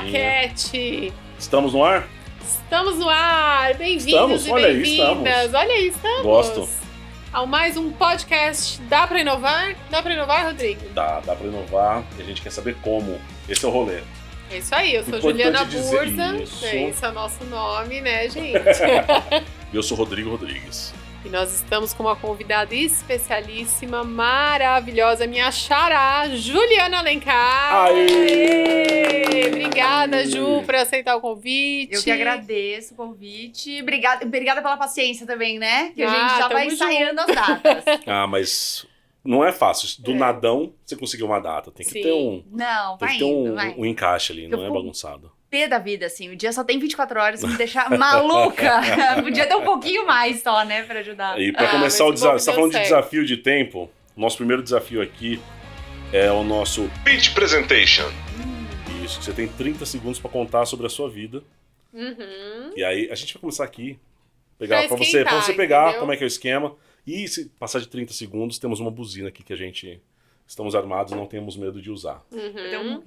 Claquete! Estamos no ar? Estamos no ar! Bem-vindos e bem-vindas! Olha aí, estamos! Gosto. Ao mais um podcast. Dá pra inovar? Dá pra inovar, Rodrigo? Dá pra inovar e a gente quer saber como. Esse é o rolê. É isso aí, eu sou Juliana Burza. Esse é o nosso nome, né, gente? E eu sou Rodrigo Rodrigues. E nós estamos com uma convidada especialíssima, maravilhosa, minha xará, Juliana Alencar. Aê! Obrigada, Ju, por aceitar o convite. Eu que agradeço o convite. Obrigada pela paciência também, né? Que a gente já vai ensaiando as datas. Mas não é fácil. Do nadão, você conseguiu uma data. Tem que ter um... Não, tem vai que ter indo, um encaixe ali, não é bagunçado. Pé da vida, assim. O dia só tem 24 horas, me deixar maluca. Podia ter um pouquinho mais só, né, pra ajudar. E pra começar o desafio, você tá falando de desafio de tempo, o nosso primeiro desafio aqui é o nosso Pitch Presentation. Isso, você tem 30 segundos pra contar sobre a sua vida. Uhum. E aí, a gente vai começar aqui, pra você pegar, entendeu? Como é que é o esquema. E se passar de 30 segundos, temos uma buzina aqui que a gente... Estamos armados e não temos medo de usar. Uhum.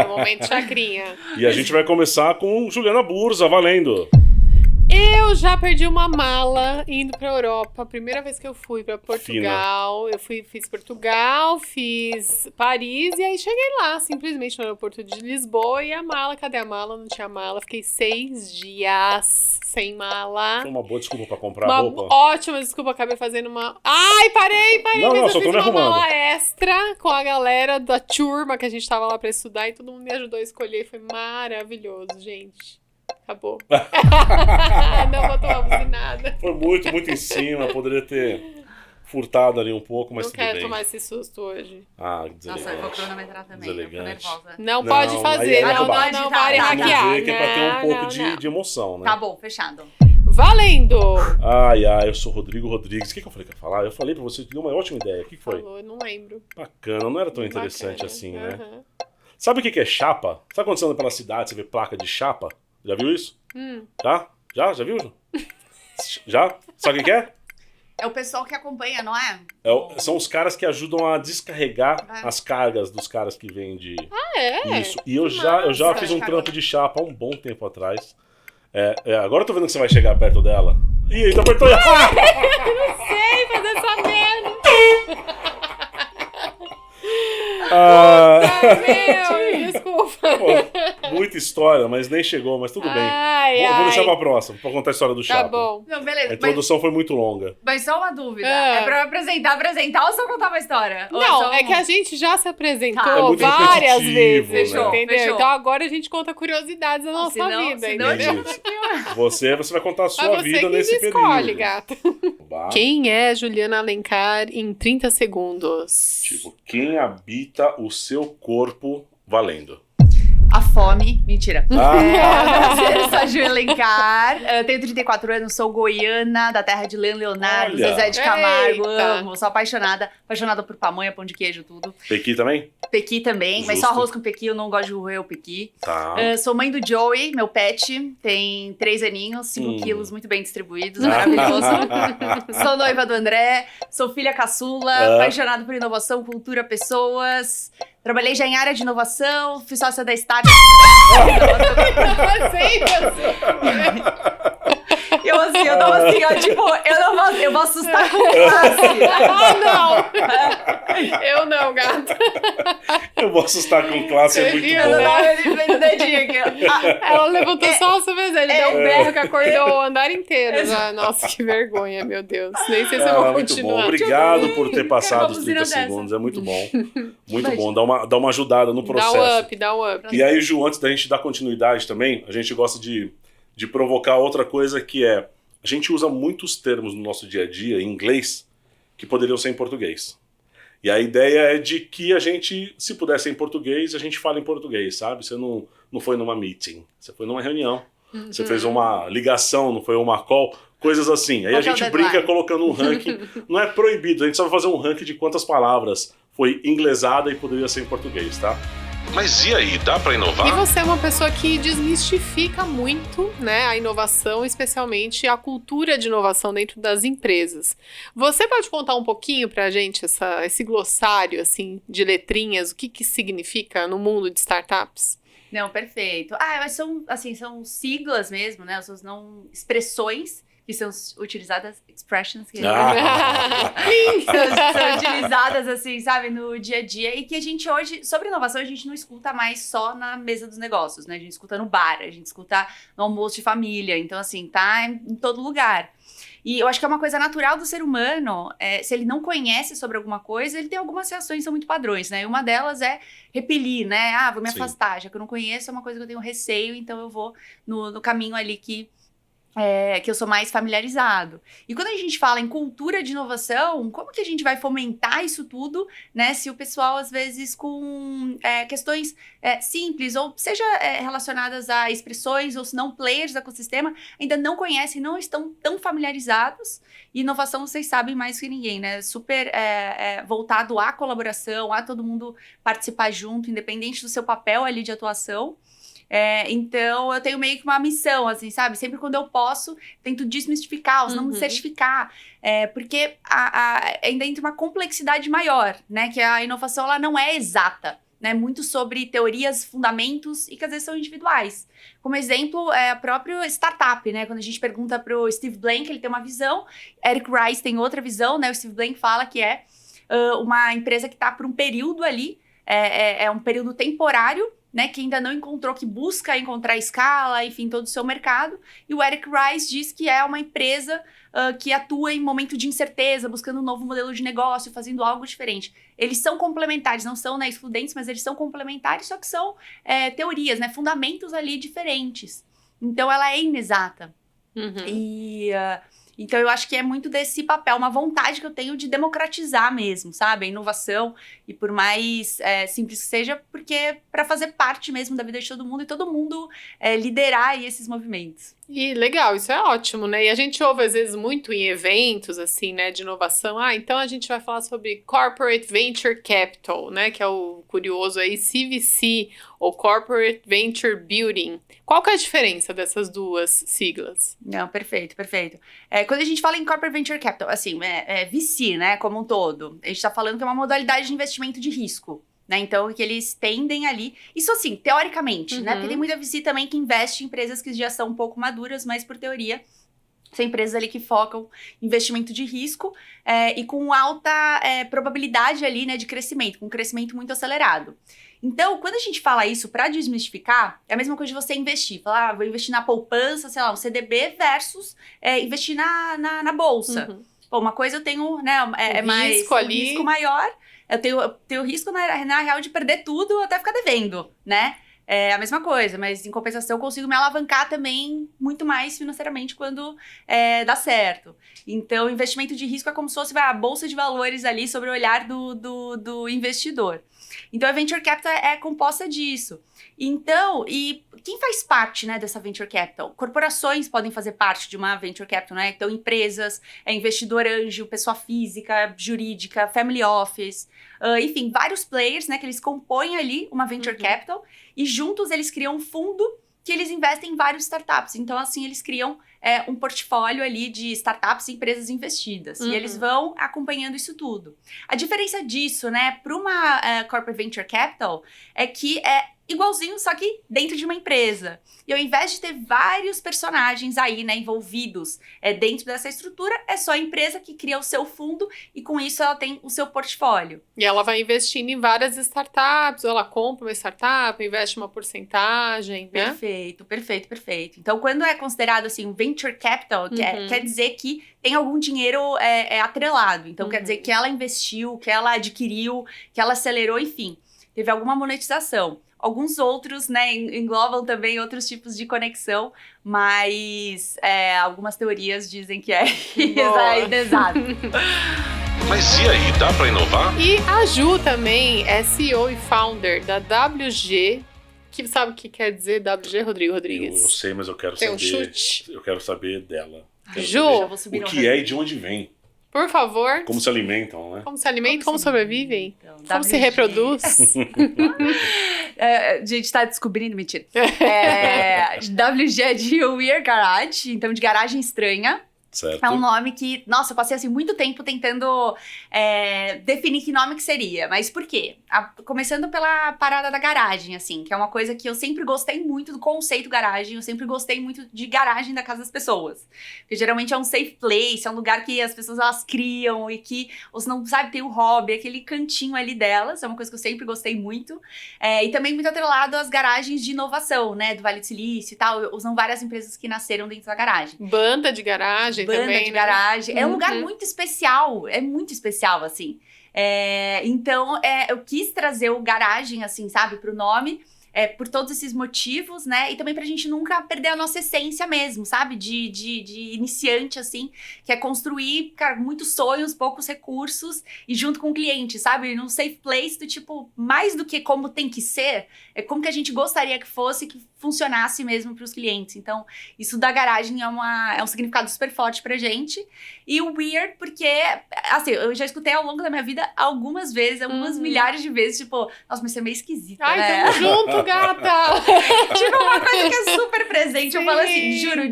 Momento chacrinha. E a gente vai começar com Juliana Burza, valendo. Eu já perdi uma mala indo pra Europa. Primeira vez que eu fui pra Portugal. Fina. Fiz Portugal, fiz Paris e aí cheguei lá, simplesmente no aeroporto de Lisboa. E a mala, cadê a mala? Não tinha mala. Fiquei 6 dias sem mala. Foi uma boa desculpa pra comprar roupa. Ótima desculpa, acabei fazendo uma... Ai, parei, não, mas só eu tô fiz me uma arrumando. mala extra com a galera da turma que a gente tava lá pra estudar e todo mundo me ajudou a escolher. Foi maravilhoso, gente. Acabou. Não vou tomar buzinada. Foi muito em cima, poderia ter furtado ali um pouco, mas não tudo bem. Não quero tomar esse susto hoje. Ah, deselegante. Nossa, eu vou cronometrar também, eu tô nervosa. Não pode fazer, não vale hackear, que é pra ter um pouco de emoção, né? Tá bom, fechado. Valendo! Ai, eu sou Rodrigo Rodrigues. O que eu falei que ia falar? Eu falei pra você, deu uma ótima ideia. O que foi? Falou, eu não lembro. Bacana, não era tão interessante assim, né? Sabe o que é chapa? Sabe quando você anda pela cidade, você vê placa de chapa? Já viu isso? Já? Já viu? Já? Sabe o que é? É o pessoal que acompanha, não é? São os caras que ajudam a descarregar as cargas dos caras que vêm de... Ah, é? Isso. E eu já fiz um trampo de chapa há um bom tempo atrás. Agora eu tô vendo que você vai chegar perto dela. Ih, então apertou. Eu não sei fazer essa merda. Meu, desculpa. Pô, muita história, mas nem chegou, mas tudo bem. Vou deixar pra próxima, pra contar a história do chapa. Tá bom. Não, beleza. A introdução foi muito longa. Mas só uma dúvida. É pra eu apresentar ou só contar uma história? Não, é que a gente já se apresentou várias vezes, né? Entendeu? Fechou. Então agora a gente conta curiosidades da nossa vida. Senão Você vai contar a sua vida nesse período. Escolhe, gata. Quem é Juliana Alencar em 30 segundos? Tipo, quem habita o seu corpo valendo? A fome. Mentira. Eu sou a Ju Alencar, eu tenho 34 anos, sou goiana, da terra de Leonardo, Olha. Zezé de Camargo, Eita. amo, sou apaixonada por pamonha, pão de queijo, tudo. Pequi também? Pequi também, mas Justo. só arroz com pequi, eu não gosto de roer o pequi. Tá. Sou mãe do Joey, meu pet, tem 3 aninhos, 5 quilos, muito bem distribuídos, maravilhoso. Sou noiva do André, sou filha caçula, apaixonada por inovação, cultura, pessoas. Trabalhei já em área de inovação, fui sócia da Start. Eu tava assim, ó, tipo, eu vou assustar com classe. Eu não, gata. Eu vou assustar com classe, é muito bom. Ele fez o dedinho aqui, ó. Ela levantou só a sobrancelha, deu um berro que acordou o andar inteiro. Nossa, que vergonha, meu Deus. Nem sei se eu vou muito continuar. bom. Obrigado por ter passado os uma 30 buzina segundos, é muito bom. Muito bom, dá uma ajudada no processo. Dá um up. E aí, Ju, antes da gente dar continuidade também, a gente gosta de provocar outra coisa que é... A gente usa muitos termos no nosso dia a dia, em inglês, que poderiam ser em português. E a ideia é de que a gente, se puder ser em português, a gente fala em português, sabe? Você não foi numa meeting, você foi numa reunião. Você fez uma ligação, não foi uma call, coisas assim. Aí a gente brinca colocando um ranking. Não é proibido, a gente só vai fazer um ranking de quantas palavras foi inglesada e poderia ser em português, tá? Mas e aí, dá pra inovar? E você é uma pessoa que desmistifica muito, né, a inovação, especialmente a cultura de inovação dentro das empresas. Você pode contar um pouquinho pra gente esse glossário, assim, de letrinhas, o que significa no mundo de startups? Não, perfeito. Mas são siglas mesmo, né? Não expressões que são utilizadas, expressions que são utilizadas, assim, sabe, no dia a dia. E que a gente hoje, sobre inovação, a gente não escuta mais só na mesa dos negócios, né? A gente escuta no bar, a gente escuta no almoço de família. Então, assim, tá em todo lugar. E eu acho que é uma coisa natural do ser humano, se ele não conhece sobre alguma coisa, ele tem algumas reações que são muito padrões, né? E uma delas é repelir, né? Vou me afastar, já que eu não conheço, é uma coisa que eu tenho receio, então eu vou no caminho ali que eu sou mais familiarizado. E quando a gente fala em cultura de inovação, como que a gente vai fomentar isso tudo, né? Se o pessoal, às vezes, com questões simples, ou seja, relacionadas a expressões, ou se não players do ecossistema, ainda não conhecem, não estão tão familiarizados. E inovação, vocês sabem mais que ninguém, né? Super voltado à colaboração, a todo mundo participar junto, independente do seu papel ali de atuação. Então, eu tenho meio que uma missão, assim, sabe? Sempre quando eu posso, tento desmistificar, ou não certificar. Porque ainda entra uma complexidade maior, né? Que a inovação, ela não é exata, né? Muito sobre teorias, fundamentos, e que às vezes são individuais. Como exemplo, a própria startup, né? Quando a gente pergunta pro Steve Blank, ele tem uma visão, Eric Rice tem outra visão, né? O Steve Blank fala que é uma empresa que está por um período ali, um período temporário, né, que ainda não encontrou, que busca encontrar escala, enfim, todo o seu mercado. E o Eric Rice diz que é uma empresa que atua em momento de incerteza, buscando um novo modelo de negócio, fazendo algo diferente. Eles são complementares, não são, né, excludentes, mas eles são complementares, só que são teorias, né, fundamentos ali diferentes. Então, ela é inexata. Então, eu acho que é muito desse papel, uma vontade que eu tenho de democratizar mesmo, sabe? A inovação, e por mais simples que seja, porque para fazer parte mesmo da vida de todo mundo, e todo mundo liderar aí esses movimentos. E legal, isso é ótimo, né? E a gente ouve, às vezes, muito em eventos, assim, né, de inovação. Então a gente vai falar sobre Corporate Venture Capital, né, que é o curioso aí, CVC, ou Corporate Venture Building. Qual que é a diferença dessas duas siglas? Não, perfeito. Quando a gente fala em Corporate Venture Capital, assim, VC, né, como um todo, a gente tá falando que é uma modalidade de investimento de risco. Né? Então, que eles tendem ali... Isso, assim, teoricamente, né? Porque tem muita VC também que investe em empresas que já são um pouco maduras, mas, por teoria, são empresas ali que focam em investimento de risco e com alta probabilidade ali, né, de crescimento, com um crescimento muito acelerado. Então, quando a gente fala isso para desmistificar, é a mesma coisa de você investir. Falar, vou investir na poupança, sei lá, um CDB versus investir na bolsa. Pô, uma coisa eu tenho, né, mais um risco maior... Eu tenho risco, na real, de perder tudo ou até ficar devendo, né? É a mesma coisa, mas em compensação eu consigo me alavancar também muito mais financeiramente quando dá certo. Então, investimento de risco é como se fosse a bolsa de valores ali sobre o olhar do investidor. Então, a Venture Capital é composta disso. Então, e quem faz parte, né, dessa Venture Capital? Corporações podem fazer parte de uma Venture Capital, né? Então, empresas, investidor anjo, pessoa física, jurídica, family office, enfim, vários players, né, que eles compõem ali uma Venture Capital e juntos eles criam um fundo que eles investem em vários startups. Então, assim, eles criam um portfólio ali de startups e empresas investidas. E eles vão acompanhando isso tudo. A diferença disso, né, para uma Corporate Venture Capital é que é igualzinho, só que dentro de uma empresa. E ao invés de ter vários personagens aí, né, envolvidos dentro dessa estrutura, é só a empresa que cria o seu fundo e com isso ela tem o seu portfólio. E ela vai investindo em várias startups, ou ela compra uma startup, investe uma porcentagem, né? Perfeito. Então, quando é considerado assim um venture capital, quer dizer que tem algum dinheiro atrelado. Então, quer dizer que ela investiu, que ela adquiriu, que ela acelerou, enfim, teve alguma monetização. Alguns outros, né, englobam também outros tipos de conexão, mas algumas teorias dizem que é exato. Mas e aí, dá pra inovar? E a Ju também é CEO e founder da WG, que sabe o que quer dizer WG, Rodrigo Rodrigues? Eu sei, mas eu quero Tem saber. Um chute? Eu quero saber dela. Ju, o que é e de onde vem. Por favor. Como se alimentam, né? Como se alimentam, como sobrevivem, então, como se reproduz. A gente tá descobrindo, mentira. WG é de Weird Garage, então de garagem estranha. Certo. É um nome que, nossa, eu passei assim muito tempo tentando definir que nome que seria. Mas por quê? Começando pela parada da garagem, assim, que é uma coisa que eu sempre gostei muito do conceito garagem. Eu sempre gostei muito de garagem da casa das pessoas. Porque geralmente é um safe place, é um lugar que as pessoas elas criam e que, ou se não sabe, tem o hobby, aquele cantinho ali delas. É uma coisa que eu sempre gostei muito. E também muito atrelado às garagens de inovação, né? Do Vale do Silício e tal. Usam várias empresas que nasceram dentro da garagem. Banda de garagem também, de né? garagem. É um lugar muito especial. É muito especial, assim. Então, eu quis trazer o garagem, assim, sabe? Pro nome. Por todos esses motivos, né? E também pra gente nunca perder a nossa essência mesmo, sabe? De iniciante, assim. Que é construir, cara, muitos sonhos, poucos recursos. E junto com o cliente, sabe? Num safe place do tipo, mais do que como tem que ser, é como que a gente gostaria que fosse, que funcionasse mesmo pros clientes. Então, isso da garagem é um significado super forte pra gente. E o weird, porque, assim, eu já escutei ao longo da minha vida algumas vezes, algumas milhares de vezes, tipo, nossa, mas você é meio esquisita, né? Tamo junto, gata! Tipo, uma coisa que é super presente. Sim. Eu falo assim, juro,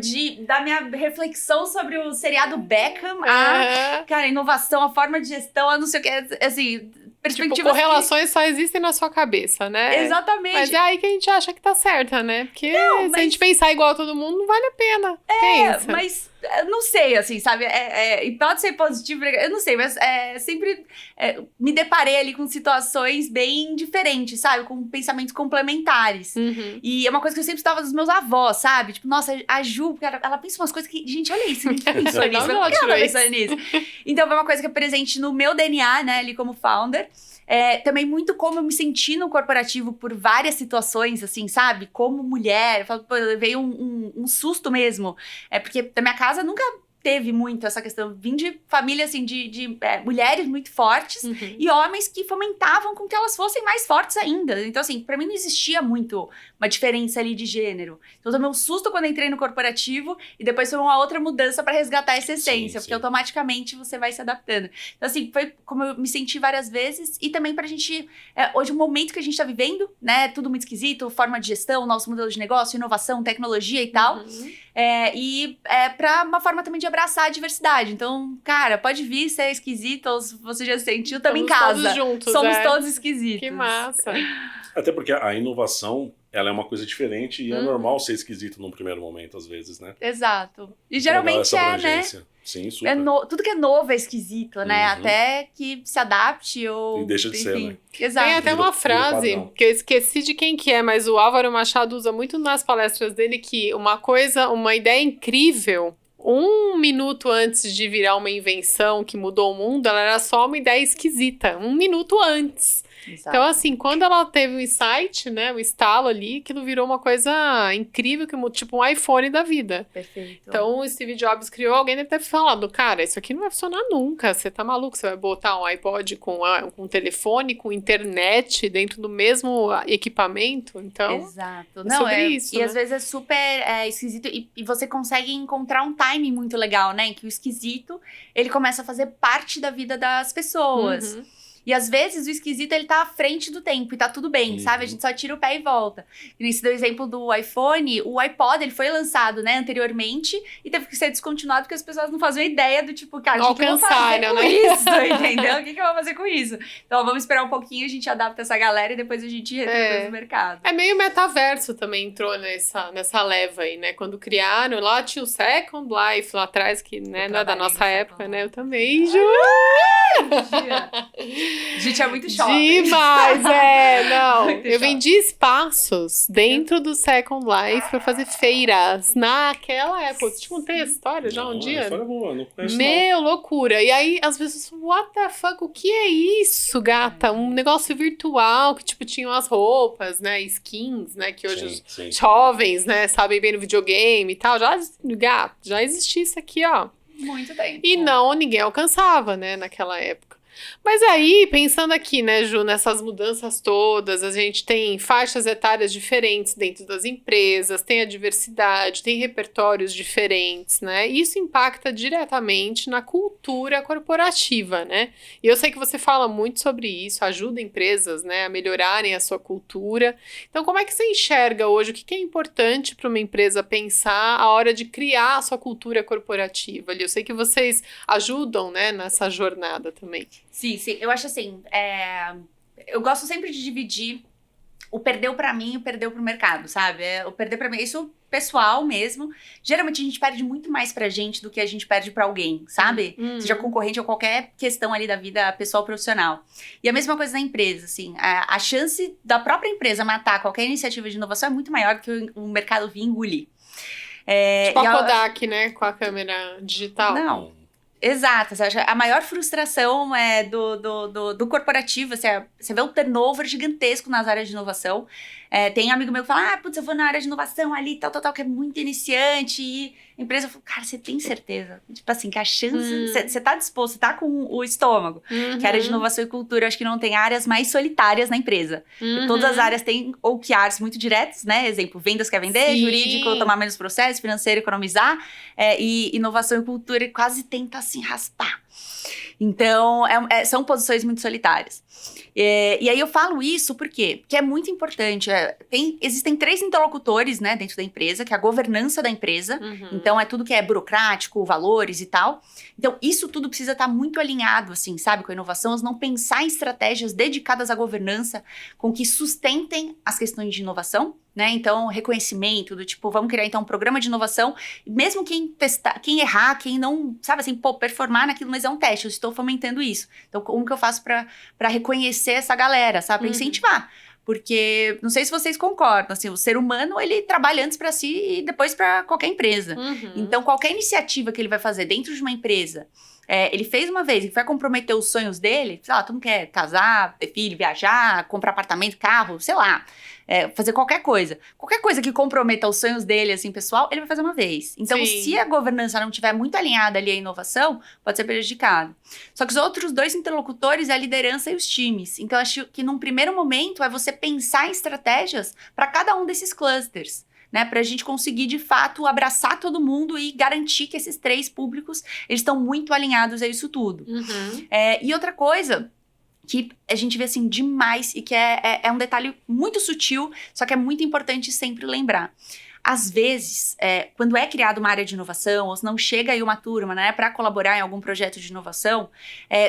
da minha reflexão sobre o seriado Beckham, cara, a inovação, a forma de gestão, a não sei o que, assim, perspectivas. Tipo, correlações só existem na sua cabeça, né? Exatamente. Mas é aí que a gente acha que tá certa, né? Porque se a gente pensar igual a todo mundo, não vale a pena. Pensa. Mas eu não sei, assim, sabe? E pode ser positivo, eu não sei, mas sempre me deparei ali com situações bem diferentes, sabe? Com pensamentos complementares. Uhum. E é uma coisa que eu sempre estava dos meus avós, sabe? Tipo, nossa, a Ju, ela pensa umas coisas que, gente, olha isso, ninguém pensou nisso. Por que ela pensou nisso? Então, foi uma coisa que é presente no meu DNA, né, ali como founder. Também muito como eu me senti no corporativo por várias situações, assim, sabe? Como mulher, eu levei um susto mesmo. Porque da minha casa nunca teve muito essa questão. Vim de família, assim, de mulheres muito fortes e homens que fomentavam com que elas fossem mais fortes ainda. Então, assim, pra mim não existia muito uma diferença ali de gênero. Então, eu tomei um susto quando entrei no corporativo e depois foi uma outra mudança pra resgatar essa essência, porque automaticamente você vai se adaptando. Então, assim, foi como eu me senti várias vezes e também pra gente, hoje o momento que a gente tá vivendo, né, tudo muito esquisito, forma de gestão, nosso modelo de negócio, inovação, tecnologia e tal. Pra uma forma também de abraçar a diversidade. Então, cara, pode vir ser esquisito, ou se você já sentiu, também em casa. Todos juntos, Somos todos esquisitos. Que massa. Até porque a inovação, ela é uma coisa diferente e é normal ser esquisito num primeiro momento, às vezes, né? Exato. E geralmente né? Sim, super. Tudo que é novo é esquisito, né? Até que se adapte ou... E deixa de ser, né? Exato. Tem até uma frase que eu esqueci de quem que é, mas o Álvaro Machado usa muito nas palestras dele que uma ideia incrível, 1 minuto antes de virar uma invenção que mudou o mundo, ela era só uma ideia esquisita. 1 minuto antes. Exato. Então, assim, quando ela teve o insight, né, o estalo ali, aquilo virou uma coisa incrível, tipo um iPhone da vida. Perfeito. Então, o Steve Jobs criou, alguém deve ter falado, cara, isso aqui não vai funcionar nunca, você tá maluco, você vai botar um iPod com telefone, com internet dentro do mesmo equipamento, então... Exato. Isso, e né? às vezes é super esquisito e você consegue encontrar um timing muito legal, né, em que o esquisito, ele começa a fazer parte da vida das pessoas. E às vezes o esquisito, ele tá à frente do tempo e tá tudo bem, sabe? A gente só tira o pé e volta. E nesse do exemplo do iPhone, o iPod, ele foi lançado, né, anteriormente e teve que ser descontinuado porque as pessoas não faziam ideia do tipo, cara, o que eu vou fazer com isso, entendeu? O que eu vou fazer com isso? Então vamos esperar um pouquinho, a gente adapta essa galera e depois a gente retoma no mercado. É meio metaverso também entrou nessa leva aí, né? Quando criaram, lá tinha o Second Life lá atrás, que né, não é da nossa época, né? Eu também, Ju! Gente, é muito shopping. Demais, não. Muito eu vendi espaços dentro do Second Life pra fazer feiras naquela época. Te contei essa história já um dia? História boa, não conheço Loucura. E aí, as pessoas falam, what the fuck, o que é isso, gata? Um negócio virtual que, tipo, tinham as roupas, né, skins, né, que hoje os jovens, né, sabem bem no videogame e tal. Já existia isso aqui, ó. Muito tempo. E não, ninguém alcançava, né, naquela época. Mas aí, pensando aqui, né, Ju, nessas mudanças todas, a gente tem faixas etárias diferentes dentro das empresas, tem a diversidade, tem repertórios diferentes, né? E isso impacta diretamente na cultura corporativa, né? E eu sei que você fala muito sobre isso, ajuda empresas, né, a melhorarem a sua cultura. Então, como é que você enxerga hoje? O que é importante para uma empresa pensar a hora de criar a sua cultura corporativa ali? Eu sei que vocês ajudam, né, nessa jornada também. Sim. Eu acho assim, eu gosto sempre de dividir o perdeu pra mim e o perdeu pro mercado, sabe? O perder pra mim, isso pessoal mesmo. Geralmente a gente perde muito mais pra gente do que a gente perde pra alguém, sabe? Seja concorrente ou qualquer questão ali da vida pessoal profissional. E a mesma coisa na empresa, assim, a chance da própria empresa matar qualquer iniciativa de inovação é muito maior do que o mercado vir engolir. Tipo a Kodak, né? Com a câmera digital. Não. Exato, a maior frustração do corporativo, você vê um turnover gigantesco nas áreas de inovação. Tem amigo meu que fala, putz, eu vou na área de inovação ali, tal, que é muito iniciante. E a empresa fala, cara, você tem certeza? Tipo assim, que a chance, você tá disposto, você tá com o estômago. Que a área de inovação e cultura, eu acho que não tem áreas mais solitárias na empresa. Todas as áreas têm OKRs muito diretos, né? Exemplo, vendas quer vender, jurídico, tomar menos processo, financeiro, economizar. E inovação e cultura quase tenta assim raspar. Então, são posições muito solitárias. E aí eu falo isso por quê? Porque é muito importante. Existem 3 interlocutores, né, dentro da empresa, que é a governança da empresa. Então, é tudo que é burocrático, valores e tal. Então, isso tudo precisa estar muito alinhado, assim, sabe, com a inovação. Nós não pensar em estratégias dedicadas à governança com que sustentem as questões de inovação, né? Então, reconhecimento do tipo, vamos criar então um programa de inovação, mesmo quem quem errar, quem não, sabe assim, performar naquilo, mas é um teste, eu estou fomentando isso. Então, como que eu faço para reconhecer essa galera, sabe? Para incentivar. Porque, não sei se vocês concordam, assim, o ser humano, ele trabalha antes para si e depois para qualquer empresa. Então, qualquer iniciativa que ele vai fazer dentro de uma empresa, ele fez uma vez e vai comprometer os sonhos dele, sei lá, todo mundo quer casar, ter filho, viajar, comprar apartamento, carro, sei lá, fazer qualquer coisa. Qualquer coisa que comprometa os sonhos dele, assim, pessoal, ele vai fazer uma vez. Então, se a governança não estiver muito alinhada ali à inovação, pode ser prejudicado. Só que os outros 2 interlocutores é a liderança e os times. Então, acho que num primeiro momento é você pensar em estratégias para cada um desses clusters, né, pra gente conseguir, de fato, abraçar todo mundo e garantir que esses 3 públicos, eles estão muito alinhados a isso tudo. E outra coisa que a gente vê, assim, demais e que é um detalhe muito sutil, só que é muito importante sempre lembrar. Às vezes, quando é criada uma área de inovação, ou se não chega aí uma turma, né, para colaborar em algum projeto de inovação,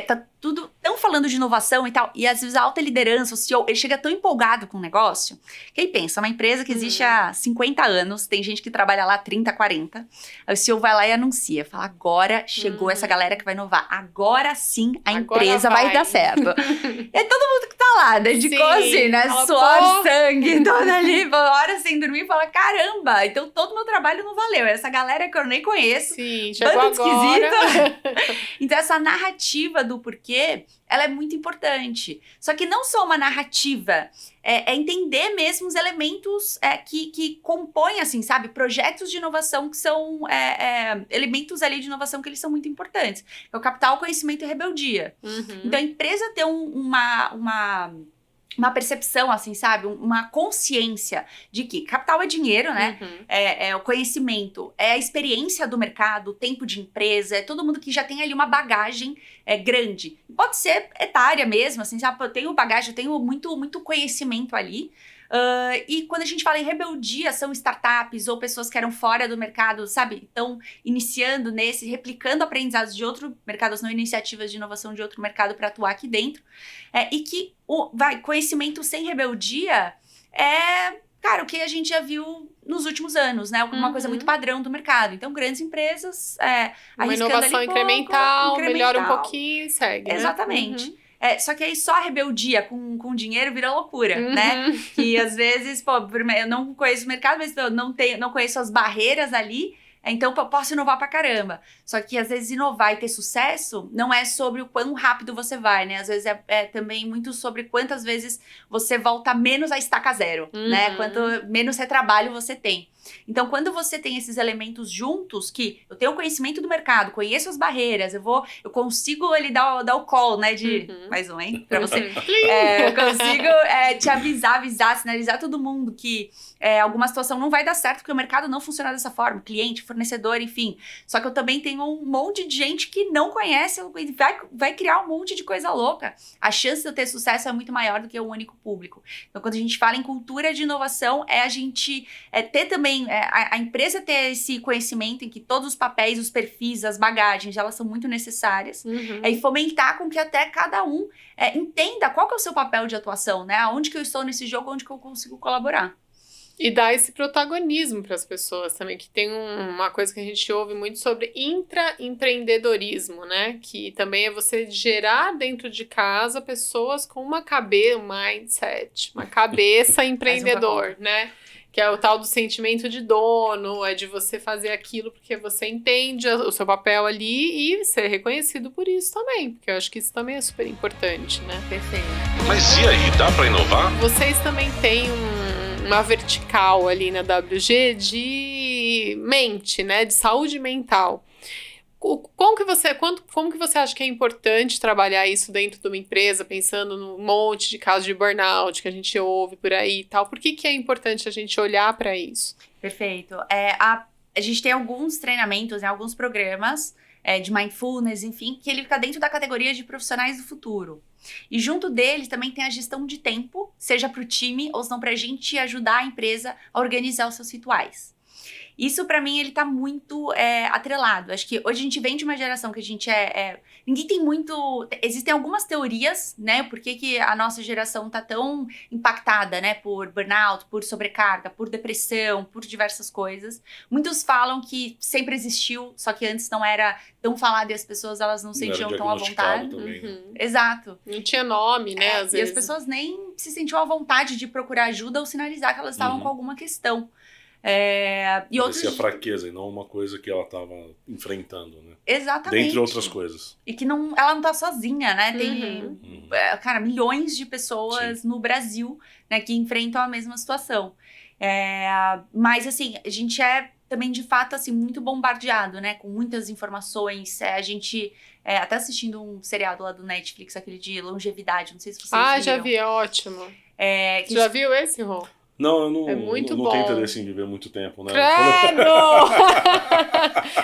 tá tudo tão falando de inovação e tal, e às vezes a alta liderança, o CEO, ele chega tão empolgado com o negócio, que aí pensa, uma empresa que existe há 50 anos, tem gente que trabalha lá há 30, 40, aí o CEO vai lá e anuncia, fala, agora chegou essa galera que vai inovar, agora sim a empresa vai dar certo. E aí todo mundo que tá lá, dedicou assim, né, suor, sangue, toda ali, horas sem dormir, fala, caramba, então todo meu trabalho não valeu, essa galera que eu nem conheço, chegou agora. Então essa narrativa do porquê, ela é muito importante. Só que não só uma narrativa, é entender mesmo os elementos que compõem, assim, sabe? Projetos de inovação que são elementos ali de inovação que eles são muito importantes. É o capital, conhecimento e rebeldia. Então a empresa ter uma percepção, assim, sabe? Uma consciência de que capital é dinheiro, né? É o conhecimento, é a experiência do mercado, o tempo de empresa, é todo mundo que já tem ali uma bagagem grande. Pode ser etária mesmo, assim, sabe? Eu tenho bagagem, eu tenho muito, muito conhecimento ali. E quando a gente fala em rebeldia, são startups ou pessoas que eram fora do mercado, sabe? Estão iniciando replicando aprendizados de outro mercado, não iniciativas de inovação de outro mercado para atuar aqui dentro. E que conhecimento sem rebeldia cara, o que a gente já viu nos últimos anos, né? Uma coisa muito padrão do mercado. Então, grandes empresas uma inovação incremental, melhora um pouquinho e segue, Exatamente. Só que aí só a rebeldia com dinheiro vira loucura, né? Que às vezes, eu não conheço o mercado, mas eu não conheço as barreiras ali, então eu posso inovar pra caramba. Só que às vezes inovar e ter sucesso não é sobre o quão rápido você vai, né? Às vezes é também muito sobre quantas vezes você volta menos a estaca zero, né? Quanto menos retrabalho você tem. Então, quando você tem esses elementos juntos, que eu tenho conhecimento do mercado, conheço as barreiras, eu consigo ali dar o call, né, de... Mais um, hein? Pra você. Eu consigo te avisar, sinalizar todo mundo que alguma situação não vai dar certo, porque o mercado não funciona dessa forma, cliente, fornecedor, enfim. Só que eu também tenho um monte de gente que não conhece, vai criar um monte de coisa louca. A chance de eu ter sucesso é muito maior do que um único público. Então, quando a gente fala em cultura de inovação, a gente ter também, a empresa ter esse conhecimento em que todos os papéis, os perfis, as bagagens, elas são muito necessárias. E fomentar com que até cada um entenda qual que é o seu papel de atuação, né? Onde que eu estou nesse jogo, onde que eu consigo colaborar. E dar esse protagonismo para as pessoas também, que tem uma coisa que a gente ouve muito sobre intraempreendedorismo, né? Que também é você gerar dentro de casa pessoas com um mindset, uma cabeça empreendedor, né? Que é o tal do sentimento de dono, é de você fazer aquilo porque você entende o seu papel ali e ser reconhecido por isso também, porque eu acho que isso também é super importante, né? Perfeito. Mas e aí, dá para inovar? Vocês também têm uma vertical ali na WG de mente, né? De saúde mental. Como que você acha que é importante trabalhar isso dentro de uma empresa, pensando num monte de casos de burnout que a gente ouve por aí e tal? Por que é importante a gente olhar para isso? Perfeito. A gente tem alguns treinamentos, alguns programas de mindfulness, enfim, que ele fica dentro da categoria de profissionais do futuro. E junto deles também tem a gestão de tempo, seja para o time ou se não para a gente ajudar a empresa a organizar os seus rituais. Isso, pra mim, ele tá muito atrelado. Acho que hoje a gente vem de uma geração que a gente ninguém tem muito... Existem algumas teorias, né? Por que a nossa geração tá tão impactada, né? Por burnout, por sobrecarga, por depressão, por diversas coisas. Muitos falam que sempre existiu, só que antes não era tão falado e as pessoas, elas não sentiam tão à vontade. Também. Exato. Não tinha nome, né? Às vezes. E as pessoas nem se sentiam à vontade de procurar ajuda ou sinalizar que elas estavam com alguma questão. Parecia fraqueza e não uma coisa que ela estava enfrentando, né? Exatamente. Dentre outras coisas. E que ela não tá sozinha, né? Tem, cara, milhões de pessoas no Brasil, né, que enfrentam a mesma situação. Mas, assim, a gente também, de fato, assim, muito bombardeado, né? Com muitas informações. A gente, até assistindo um seriado lá do Netflix, aquele de longevidade, não sei se vocês viram. Já vi, é ótimo. Você já viu esse, Rô? Não, eu não, é muito não bom. tenho interesse em viver muito tempo, né? Credo!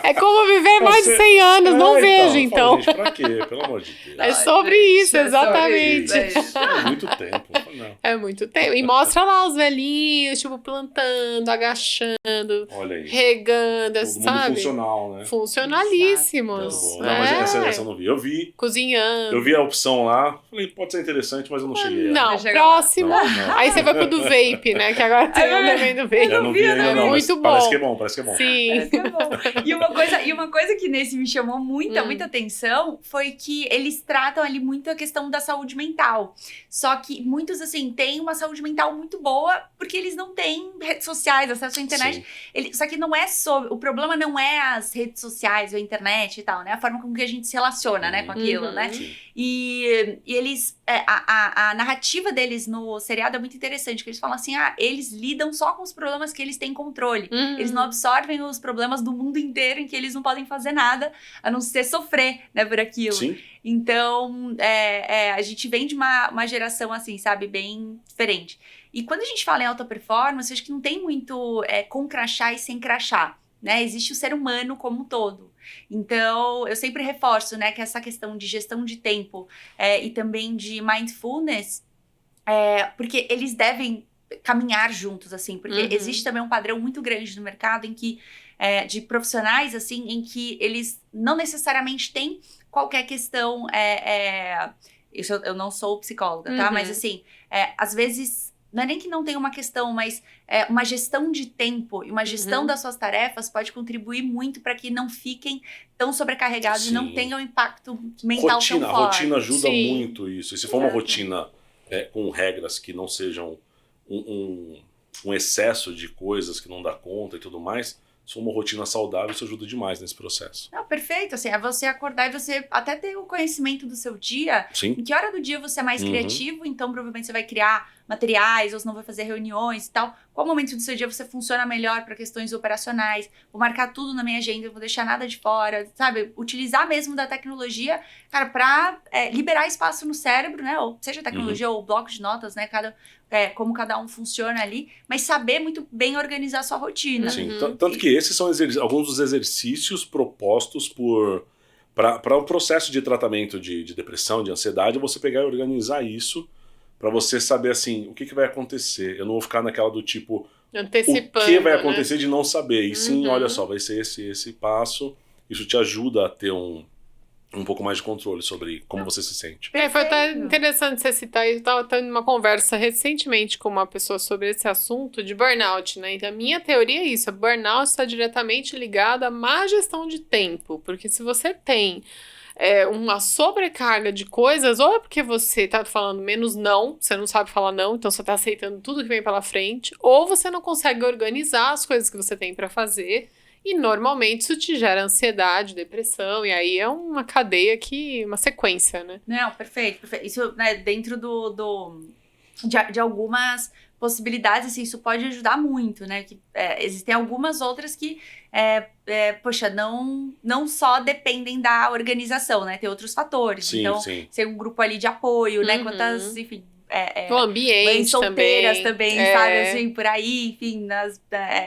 É como viver mais de 100 anos, não vejo, então. Gente, pra quê? Pelo amor de Deus. É sobre isso, exatamente. É muito tempo. Não. É muito tempo. E mostra lá os velhinhos, tipo, plantando, agachando, regando, todo sabe? mundo funcional, né? Funcionalíssimos. Não, mas essa eu não vi. Eu vi. Cozinhando. Eu vi a opção lá. Falei, pode ser interessante, mas eu não cheguei. Não, próximo. Não. Aí você vai pro do vape, né? Que agora tem um também do vape. Eu não vi ainda, não. Muito bom. Parece que é bom, parece que é bom. Sim. Parece que é bom. E uma coisa que nesse me chamou muita atenção foi que eles tratam ali muito a questão da saúde mental. Só que muitos, assim, têm uma saúde mental muito boa porque eles não têm redes sociais, acesso à internet. Só que não é sobre... O problema não é as redes sociais ou a internet e tal, né? A forma como que a gente se relaciona, né, com aquilo, né? E eles... A narrativa deles no seriado é muito interessante, que eles falam assim, eles lidam só com os problemas que eles têm controle. Eles não absorvem os problemas do mundo inteiro em que eles não podem fazer nada, a não ser sofrer, né, por aquilo. Sim. Então, a gente vem de uma geração, assim, sabe, bem diferente. E quando a gente fala em alta performance, acho que não tem muito com crachá e sem crachá, né? Existe o ser humano como um todo. Então, eu sempre reforço, né, que essa questão de gestão de tempo e também de mindfulness, porque eles devem caminhar juntos, assim, porque existe também um padrão muito grande no mercado em que, de profissionais, assim, em que eles não necessariamente têm qualquer questão, eu não sou psicóloga, tá? Mas, assim, às vezes... Não é nem que não tenha uma questão, mas uma gestão de tempo e uma gestão das suas tarefas pode contribuir muito para que não fiquem tão sobrecarregados e não tenham impacto mental tão forte. A rotina ajuda muito isso. E se for uma rotina com regras que não sejam um excesso de coisas que não dá conta e tudo mais... Se for uma rotina saudável, isso ajuda demais nesse processo. Não, perfeito. Assim, é você acordar e você até ter o conhecimento do seu dia. Sim. Em que hora do dia você é mais criativo, então provavelmente você vai criar materiais, ou se não vai fazer reuniões e tal. qual momento do seu dia você funciona melhor para questões operacionais, vou marcar tudo na minha agenda, não vou deixar nada de fora, sabe? Utilizar mesmo da tecnologia, cara, para liberar espaço no cérebro, né? Ou seja tecnologia ou bloco de notas, né? Como cada um funciona ali, mas saber muito bem organizar a sua rotina. Sim, tanto que esses são alguns dos exercícios propostos para o processo de tratamento de depressão, de ansiedade, você pegar e organizar isso para você saber, assim, o que vai acontecer. Eu não vou ficar naquela do tipo, antecipando, o que vai acontecer de não saber. E sim, olha só, vai ser esse passo. Isso te ajuda a ter um pouco mais de controle sobre como você se sente. Foi até interessante você citar. Eu estava tendo uma conversa recentemente com uma pessoa sobre esse assunto de burnout, né? Então, a minha teoria é isso. A burnout está diretamente ligada à má gestão de tempo. Porque se você tem uma sobrecarga de coisas, ou é porque você está falando menos não, você não sabe falar não, então você está aceitando tudo que vem pela frente, ou você não consegue organizar as coisas que você tem para fazer. E normalmente isso te gera ansiedade, depressão, e aí é uma cadeia uma sequência, né? Não, perfeito. Isso, né, dentro de algumas possibilidades, assim, isso pode ajudar muito, né? Que, existem algumas outras que, poxa, não só dependem da organização, né? Tem outros fatores. Sim, então, ser um grupo ali de apoio, né? Quantas, enfim... o ambiente mães solteiras também, sabe, assim, por aí, enfim,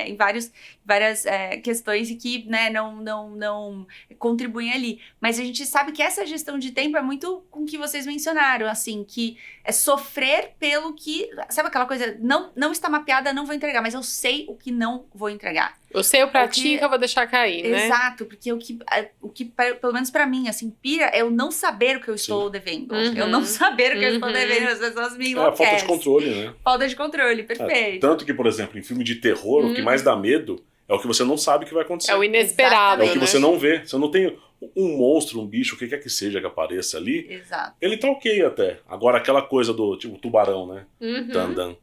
em várias questões e que, né, não contribuem ali. Mas a gente sabe que essa gestão de tempo é muito com o que vocês mencionaram, assim, que é sofrer pelo que, sabe aquela coisa, não está mapeada, não vou entregar, mas eu sei o que não vou entregar. Eu sei o pratinho que eu vou deixar cair, né? Exato, porque o que pelo menos pra mim, assim, pira é eu não saber o que eu estou devendo. Eu não saber o que eu estou devendo, as pessoas me enlouquecem. Falta de controle, né? Falta de controle, perfeito. Tanto que, por exemplo, em filme de terror, o que mais dá medo é o que você não sabe que vai acontecer. É o inesperado, É o que você não vê. Você não tem um monstro, um bicho, o que quer que seja que apareça ali. Exato. Ele tá ok até. Agora, aquela coisa do, tipo, tubarão, né? Tandan.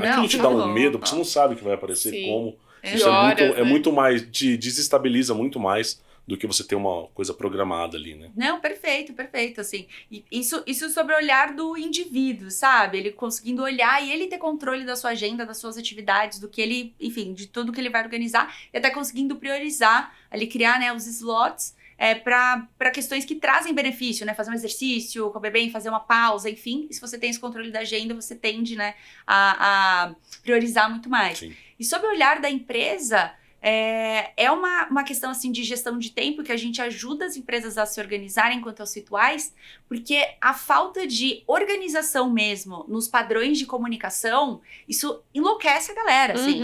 Aquilo te dá um medo, porque você não sabe o que vai aparecer, como... Isso é muito mais, te desestabiliza muito mais do que você ter uma coisa programada ali, né? Não, perfeito, assim. E isso sobre o olhar do indivíduo, sabe? Ele conseguindo olhar e ele ter controle da sua agenda, das suas atividades, do que ele, enfim, de tudo que ele vai organizar, e até conseguindo priorizar, ali criar, né, os slots, para questões que trazem benefício, né? Fazer um exercício, comer bem, fazer uma pausa, enfim. E se você tem esse controle da agenda, você tende, né, a priorizar muito mais. Sim. E sob o olhar da empresa, é uma questão assim, de gestão de tempo que a gente ajuda as empresas a se organizarem quanto aos rituais, porque a falta de organização mesmo nos padrões de comunicação, isso enlouquece a galera, assim.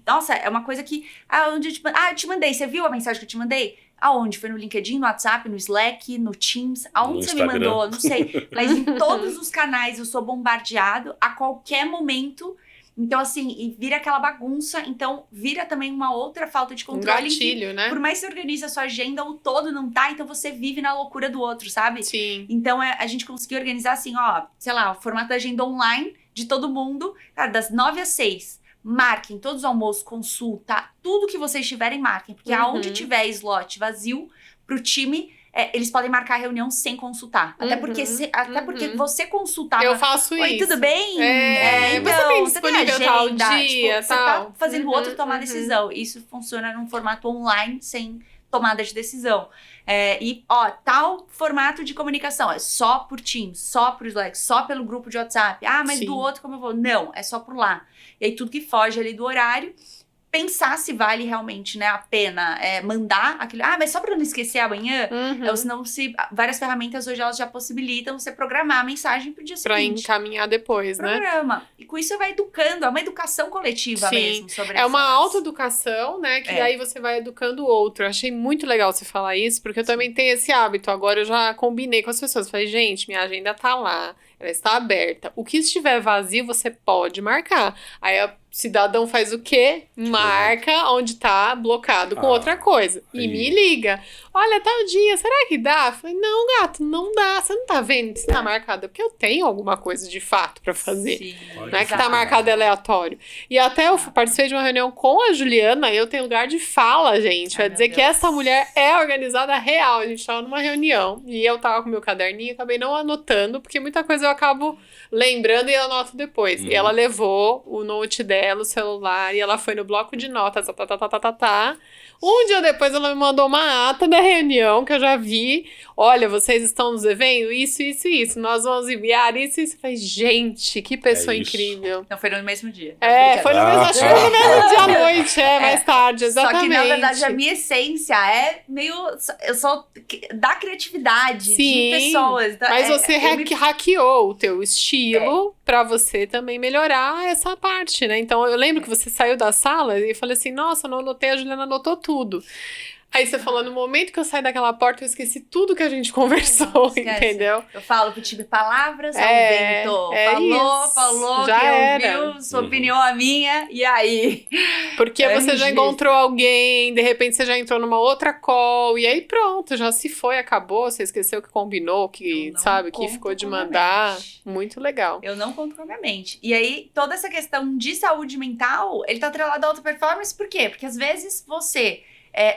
Nossa, é uma coisa que... eu te mandei, você viu a mensagem que eu te mandei? Aonde? Foi no LinkedIn, no WhatsApp, no Slack, no Teams? Aonde você me mandou? Não sei. Mas em todos os canais eu sou bombardeado a qualquer momento. Então, assim, e vira aquela bagunça. Então, vira também uma outra falta de controle. Um gatilho, né? Por mais que você organize a sua agenda, o todo não tá. Então, você vive na loucura do outro, sabe? Sim. Então, a gente conseguiu organizar assim, sei lá, o formato da agenda online de todo mundo. Cara, das 9 às 6. Marquem todos os almoços, consulta, tudo que vocês tiverem, marquem. Porque aonde tiver slot vazio pro time, eles podem marcar a reunião sem consultar. Até porque você consultar... Eu faço isso. Oi, tudo bem? Então, você tem disponível tal dia, tipo, tal. Você tá fazendo o outro tomar decisão. Isso funciona num formato online, sem tomada de decisão. Tal formato de comunicação é só por Teams, só por Slack, só pelo grupo de WhatsApp. Mas do outro como eu vou? Não, é só por lá. E aí tudo que foge ali do horário, pensar se vale realmente, né, a pena mandar aquilo. Mas só pra não esquecer amanhã, senão várias ferramentas hoje elas já possibilitam você programar a mensagem pro dia seguinte. Pra encaminhar depois, né? Programa. E com isso você vai educando, é uma educação coletiva mesmo sobre uma autoeducação, né, que daí você vai educando o outro. Eu achei muito legal você falar isso, porque eu também tenho esse hábito. Agora eu já combinei com as pessoas. Falei, gente, minha agenda tá lá, ela está aberta. O que estiver vazio, você pode marcar. Aí o cidadão faz o quê? Marca onde tá blocado com outra coisa. E me liga. olha, tal dia, será que dá? Eu falei, não, gato, não dá. Você não tá vendo que você tá marcada? Porque eu tenho alguma coisa de fato pra fazer. Sim, Não é que tá marcado aleatório. E até eu participei de uma reunião com a Juliana, eu tenho lugar de fala, gente. Vai dizer que essa mulher é organizada real. A gente tava numa reunião e eu tava com meu caderninho, acabei não anotando, porque muita coisa eu acabo lembrando e eu anoto depois. E ela levou o note dela, o celular, e ela foi no bloco de notas, Um dia depois ela me mandou uma ata da reunião que eu já vi. Olha, vocês estão nos devendo isso, isso e isso. Nós vamos enviar isso e isso. Eu falei, gente, que pessoa incrível. Não, foi no mesmo dia. Foi no mesmo, acho que foi no mesmo dia à noite, mais tarde, exatamente. Só que, na verdade, a minha essência é meio... Eu sou da criatividade, de pessoas. Mas você hackeou o teu estilo pra você também melhorar essa parte, né? Então, eu lembro que você saiu da sala e eu falei assim, nossa, não anotei, a Juliana anotou tudo. Aí você falou, no momento que eu saí daquela porta, eu esqueci tudo que a gente conversou, entendeu? Eu falo pro time, palavras ao vento. Falou, já que ouviu, sua opinião a minha, e aí? Porque você já encontrou alguém, de repente você já entrou numa outra call, e aí pronto, já se foi, acabou, você esqueceu que combinou, que, sabe, que ficou de mandar. Muito legal. Eu não conto com a minha mente. E aí, toda essa questão de saúde mental, ele tá atrelado à alta performance, por quê? Porque às vezes você...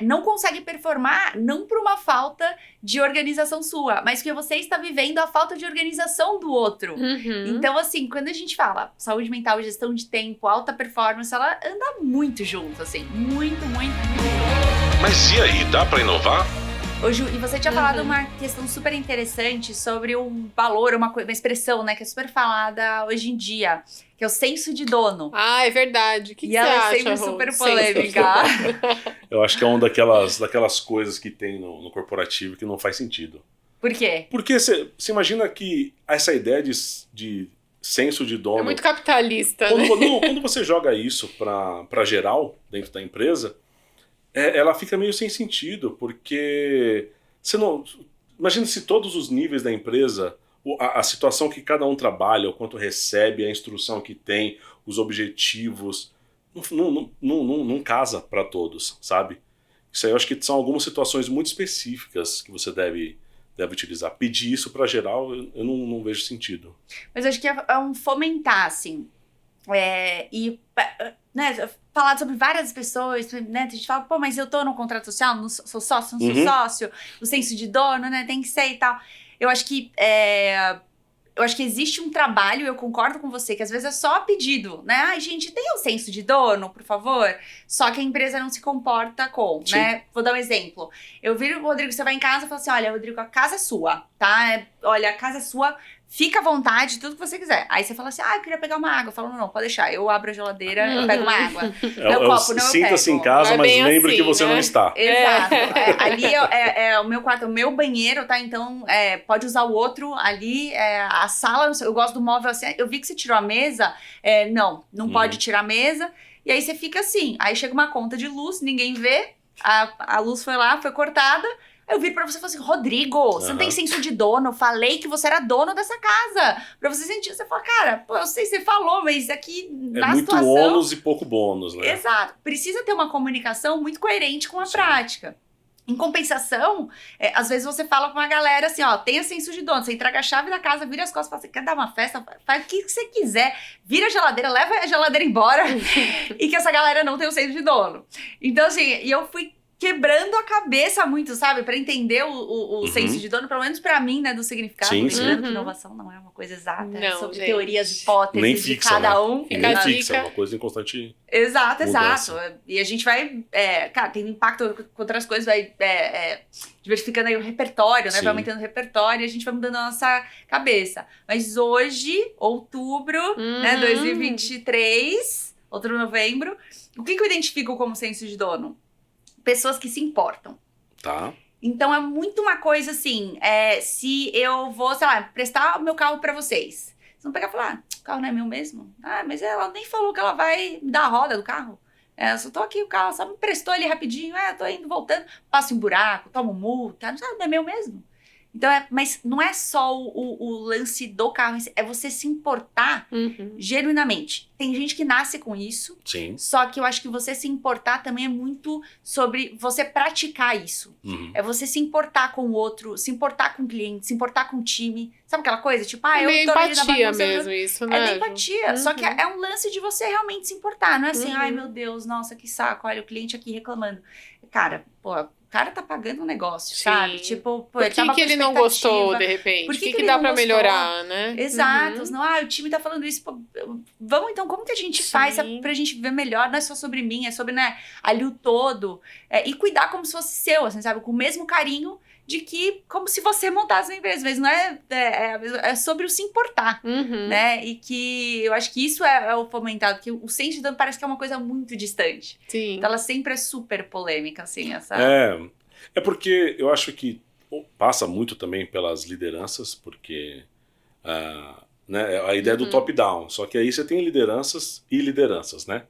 não consegue performar, não por uma falta de organização sua, mas porque você está vivendo a falta de organização do outro. Então, assim, quando a gente fala saúde mental, gestão de tempo, alta performance, ela anda muito junto, assim. Muito. Mas e aí, dá pra inovar? Ô Ju, e você tinha falado uma questão super interessante sobre um valor, uma expressão, né, que é super falada hoje em dia, que é o senso de dono. Ah, é verdade. O que você acha? E ela é sempre super polêmica. Eu acho que é uma daquelas coisas que tem no corporativo que não faz sentido. Por quê? Porque você imagina que essa ideia de senso de dono... É muito capitalista, quando, né? Quando você joga isso pra geral, dentro da empresa... ela fica meio sem sentido, porque você não... Imagina se todos os níveis da empresa, a situação que cada um trabalha, o quanto recebe, a instrução que tem, os objetivos, não casa para todos, sabe? Isso aí eu acho que são algumas situações muito específicas que você deve utilizar. Pedir isso para geral, eu não vejo sentido. Mas eu acho que é um fomentar, assim, né, falar sobre várias pessoas, né, a gente fala, pô, mas eu tô no contrato social, não sou sócio, não sou sócio, o senso de dono, né, tem que ser e tal. Eu acho que existe um trabalho, eu concordo com você, que às vezes é só pedido, né, ai gente, tem um senso de dono, por favor, só que a empresa não se comporta né, vou dar um exemplo, eu vi o Rodrigo, você vai em casa e fala assim, olha, Rodrigo, a casa é sua, tá, olha, a casa é sua, fica à vontade, tudo que você quiser. Aí você fala assim, eu queria pegar uma água. Eu falo, não, pode deixar. Eu abro a geladeira, eu pego uma água. Meu copo, não, eu sinta-se em casa, mas lembre assim, que você não está. Exato. Ali é o meu quarto, o meu banheiro, tá? Então, pode usar o outro ali. A sala, eu gosto do móvel assim. Eu vi que você tirou a mesa. Não pode tirar a mesa. E aí você fica assim. Aí chega uma conta de luz, ninguém vê. A luz foi lá, foi cortada. Eu viro pra você e falo assim, Rodrigo, você não tem senso de dono, eu falei que você era dono dessa casa. Pra você sentir, você fala, cara, pô, eu sei, você falou, mas aqui na situação... É muito ônus e pouco bônus, né? Exato. Precisa ter uma comunicação muito coerente com a prática. Em compensação, às vezes você fala com uma galera assim, ó, tenha senso de dono, você entrega a chave da casa, vira as costas, fala, você quer dar uma festa? Faz o que você quiser, vira a geladeira, leva a geladeira embora e que essa galera não tem o senso de dono. Então, assim, e eu fui quebrando a cabeça muito, sabe? Pra entender o senso de dono, pelo menos pra mim, né? Do significado. Lembrando que inovação não é uma coisa exata. É sobre teorias, hipóteses nem fixa, de cada um. Né? Nem fixa, é uma coisa em constante Exato. E a gente vai... cara, tem impacto com outras coisas, vai diversificando aí o repertório, né? Vai aumentando o repertório e a gente vai mudando a nossa cabeça. Mas hoje, outubro, né? 2023, outubro, novembro, o que eu identifico como senso de dono? Pessoas que se importam. Tá. Então, é muito uma coisa assim, se eu vou, sei lá, prestar o meu carro pra vocês. Vocês vão pegar e falar, o carro não é meu mesmo? Mas ela nem falou que ela vai me dar a roda do carro. Eu só tô aqui, o carro só me prestou ali rapidinho, tô indo, voltando, passo em buraco, tomo multa, não é meu mesmo. Então, mas não é só o lance do carro, é você se importar genuinamente. Tem gente que nasce com isso, Sim. Só que eu acho que você se importar também é muito sobre você praticar isso. É você se importar com o outro, se importar com o cliente, se importar com o time. Sabe aquela coisa? Tipo, eu meio tô ali na empatia bagunça, mesmo isso, né? É da empatia, só que é um lance de você realmente se importar. Não é assim, ai meu Deus, nossa, que saco, olha o cliente aqui reclamando. Cara, pô, o cara tá pagando um negócio, sabe? Tipo, pô, por que ele não gostou, de repente? Por que dá pra melhorar, né? Exato. Não, o time tá falando isso. Pô, vamos então, como que a gente faz pra gente ver melhor? Não é só sobre mim, é sobre, né, ali o todo. E cuidar como se fosse seu, assim, sabe? Com o mesmo carinho de que, como se você montasse uma empresa. Mas não é sobre o se importar, né? E que eu acho que isso é o fomentado, que o senso de dono parece que é uma coisa muito distante. Sim. Então ela sempre é super polêmica, assim, essa... É porque eu acho que passa muito também pelas lideranças, porque né, a ideia do top-down, só que aí você tem lideranças e lideranças, né?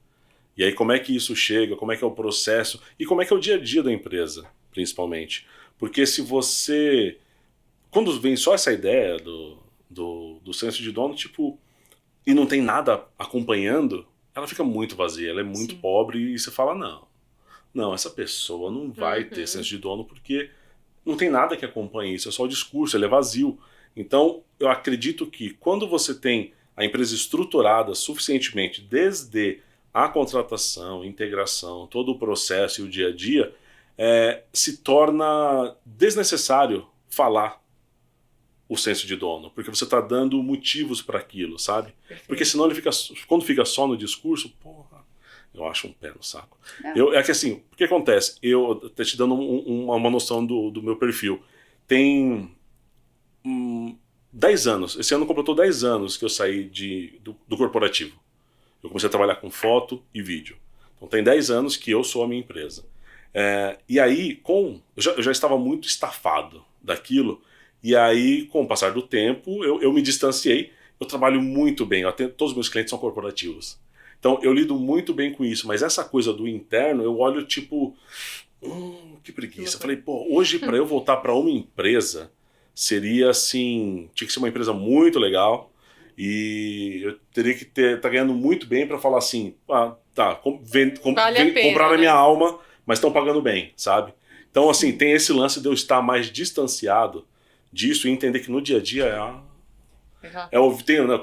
E aí como é que isso chega, como é que é o processo e como é que é o dia a dia da empresa, principalmente. Porque se você... Quando vem só essa ideia do senso de dono, tipo, e não tem nada acompanhando, ela fica muito vazia, ela é muito pobre e você fala, não, essa pessoa não vai ter senso de dono porque não tem nada que acompanhe isso, é só o discurso, ele é vazio. Então, eu acredito que quando você tem a empresa estruturada suficientemente, desde a contratação, integração, todo o processo e o dia a dia, se torna desnecessário falar o senso de dono, porque você está dando motivos para aquilo, sabe? Perfeito. Porque senão quando fica só no discurso, porra, eu acho um pé no saco. É que assim, o que acontece? Eu tô te dando uma noção do meu perfil. Tem 10 anos, esse ano completou 10 anos que eu saí do corporativo. Eu comecei a trabalhar com foto e vídeo. Então tem 10 anos que eu sou a minha empresa. E aí, eu já estava muito estafado daquilo, e aí, com o passar do tempo, eu me distanciei. Eu trabalho muito bem, todos os meus clientes são corporativos. Então, eu lido muito bem com isso, mas essa coisa do interno, eu olho tipo, que preguiça. Eu falei, pô, hoje para eu voltar para uma empresa, seria assim, tinha que ser uma empresa muito legal, e eu teria que tá ganhando muito bem para falar assim, compraram a minha alma, mas estão pagando bem, sabe? Então, assim, tem esse lance de eu estar mais distanciado disso e entender que no dia a dia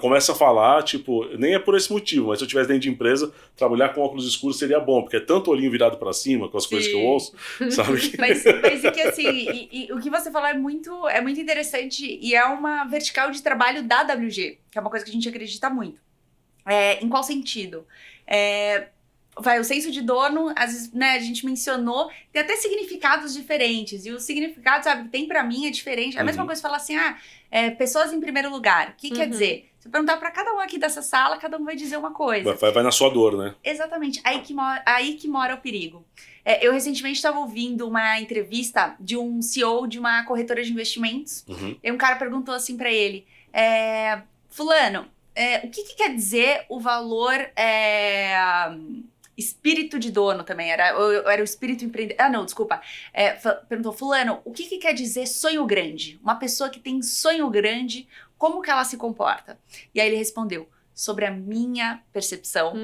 começa a falar, tipo, nem é por esse motivo, mas se eu estivesse dentro de empresa, trabalhar com óculos escuros seria bom, porque é tanto olhinho virado para cima com as coisas que eu ouço, sabe? Mas é que assim, e o que você falou é muito interessante e é uma vertical de trabalho da WG, que é uma coisa que a gente acredita muito. Em qual sentido? O senso de dono, às vezes, né, a gente mencionou, tem até significados diferentes. E o significado, sabe, que tem pra mim é diferente. É a mesma coisa falar assim, pessoas em primeiro lugar. O que quer dizer? Se eu perguntar pra cada um aqui dessa sala, cada um vai dizer uma coisa. Vai na sua dor, né? Exatamente. Aí que mora o perigo. Eu recentemente estava ouvindo uma entrevista de um CEO de uma corretora de investimentos. E um cara perguntou assim pra ele, fulano, o que quer dizer o valor... espírito de dono também, era o espírito empreendedor. Não, desculpa. Perguntou, fulano, o que quer dizer sonho grande? Uma pessoa que tem sonho grande, como que ela se comporta? E aí ele respondeu, sobre a minha percepção,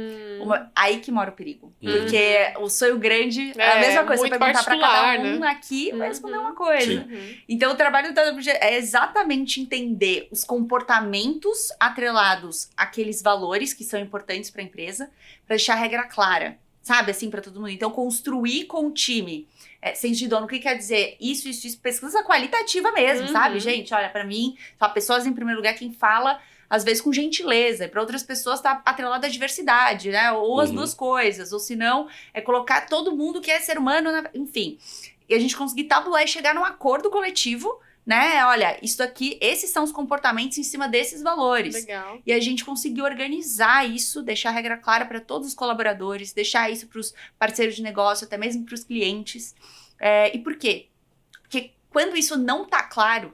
aí que mora o perigo. Porque o sonho grande é a mesma coisa. Você perguntar pra cada um, né? Aqui, vai responder uma coisa. Então o trabalho do WG é exatamente entender os comportamentos atrelados àqueles valores que são importantes para a empresa, para deixar a regra clara, sabe? Assim, para todo mundo. Então construir com o time. Senso de dono, o que quer dizer? Isso, pesquisa qualitativa mesmo, sabe? Gente, olha, para mim, só pessoas em primeiro lugar, quem fala às vezes com gentileza, para outras pessoas tá atrelado à diversidade, né? Ou as duas coisas, ou se não, colocar todo mundo que é ser humano, enfim. E a gente conseguir tabular e chegar num acordo coletivo, né? Olha, isso aqui, esses são os comportamentos em cima desses valores. Legal. E a gente conseguir organizar isso, deixar a regra clara para todos os colaboradores, deixar isso para os parceiros de negócio, até mesmo para os clientes. E por quê? Porque quando isso não tá claro,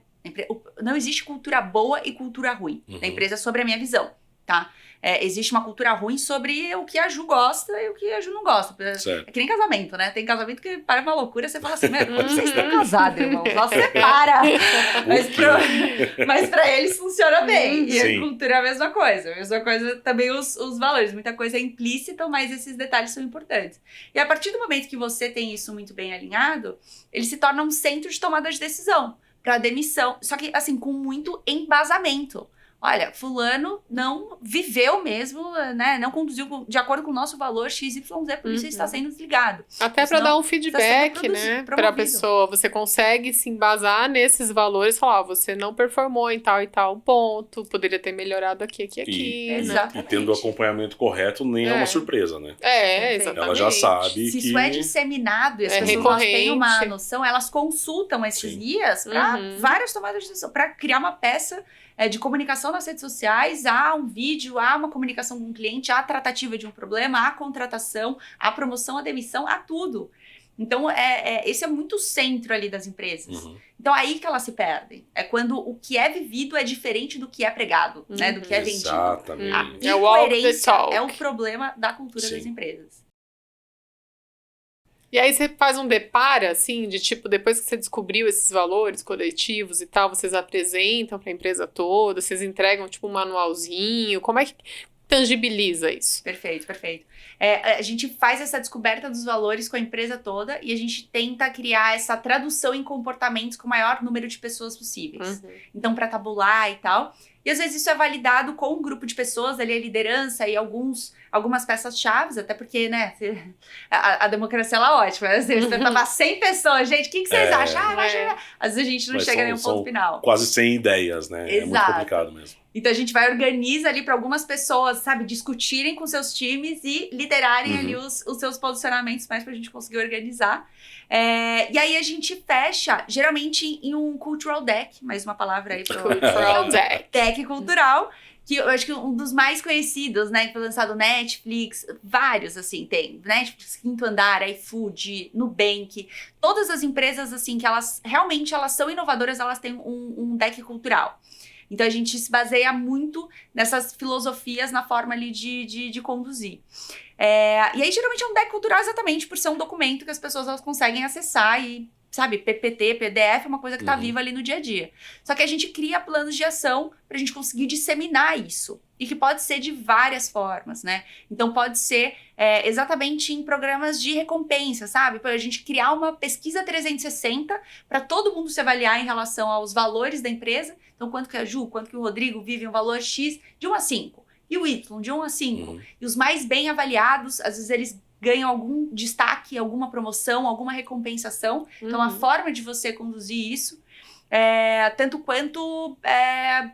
não existe cultura boa e cultura ruim na empresa, sobre a minha visão, tá? Existe uma cultura ruim sobre o que a Ju gosta e o que a Ju não gosta. Certo. É que nem casamento, né? Tem casamento que parece uma loucura, você fala assim, como vocês estão casados, irmão? Só separa. Mas pra eles funciona bem. E a cultura é a mesma coisa. A mesma coisa também os valores. Muita coisa é implícita, mas esses detalhes são importantes. E a partir do momento que você tem isso muito bem alinhado, ele se torna um centro de tomada de decisão para demissão. Só que, assim, com muito embasamento. Olha, fulano não viveu mesmo, né? Não conduziu de acordo com o nosso valor XYZ, por isso ele está sendo desligado. Até para dar um feedback, né? Para a pessoa. Você consegue se embasar nesses valores e falar, você não performou em tal e tal ponto, poderia ter melhorado aqui. E tendo o acompanhamento correto, nem é uma surpresa, né? Exatamente. Ela já sabe Se isso é disseminado e as pessoas têm uma noção, elas consultam esses guias para várias tomadas de decisão, para criar uma peça de comunicação nas redes sociais, há um vídeo, há uma comunicação com o cliente, há a tratativa de um problema, há a contratação, há a promoção, a demissão, há tudo. Então, esse é muito o centro ali das empresas. Então, aí que elas se perdem. É quando o que é vivido é diferente do que é pregado, né? Do que é vendido. Exatamente. A incoerência é o problema da cultura das empresas. E aí você faz um depara, assim, de tipo, depois que você descobriu esses valores coletivos e tal, vocês apresentam para a empresa toda, vocês entregam tipo um manualzinho, como é que tangibiliza isso? Perfeito. A gente faz essa descoberta dos valores com a empresa toda e a gente tenta criar essa tradução em comportamentos com o maior número de pessoas possíveis. Então, para tabular e tal. E às vezes isso é validado com um grupo de pessoas, ali a liderança e algumas peças-chave, até porque, né, a democracia ela é ótima. Você tava 100 pessoas, gente, o que vocês acham? Às vezes a gente não chega a nenhum ponto final. Quase 100 ideias, né? Exato. É muito complicado mesmo. Então a gente vai organizar ali para algumas pessoas, sabe, discutirem com seus times e liderarem ali os seus posicionamentos mais pra gente conseguir organizar. E aí a gente fecha, geralmente, em um cultural deck, mais uma palavra aí pro cultural deck. Deck cultural, que eu acho que um dos mais conhecidos, né, que foi lançado Netflix, vários, assim, tem. Netflix, Quinto Andar, iFood, Nubank, todas as empresas, assim, que elas são inovadoras, elas têm um deck cultural. Então, a gente se baseia muito nessas filosofias na forma ali de conduzir. E aí, geralmente, é um deck cultural exatamente por ser um documento que as pessoas elas conseguem acessar e, sabe, PPT, PDF é uma coisa que tá viva ali no dia a dia. Só que a gente cria planos de ação pra gente conseguir disseminar isso. E que pode ser de várias formas, né? Então, pode ser exatamente em programas de recompensa, sabe? Para a gente criar uma pesquisa 360 para todo mundo se avaliar em relação aos valores da empresa. Então, quanto que a Ju, quanto que o Rodrigo vivem um valor X de 1 a 5. E o Y de 1 a 5. E os mais bem avaliados, às vezes eles ganham algum destaque, alguma promoção, alguma recompensação. Então, a forma de você conduzir isso, tanto quanto,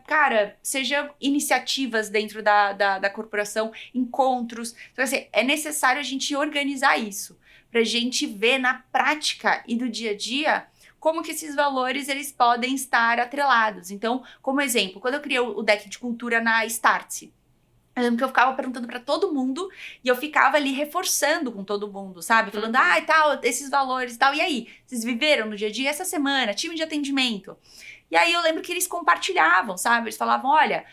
cara, seja iniciativas dentro da corporação, encontros. Então, assim, é necessário a gente organizar isso, pra gente ver na prática e do dia a dia como que esses valores eles podem estar atrelados. Então, como exemplo, quando eu criei o deck de cultura na Startse, eu lembro que eu ficava perguntando pra todo mundo e eu ficava ali reforçando com todo mundo, sabe? Falando, e tal, esses valores e tal. E aí, vocês viveram no dia a dia essa semana, time de atendimento? E aí eu lembro que eles compartilhavam, sabe? Eles falavam, olha,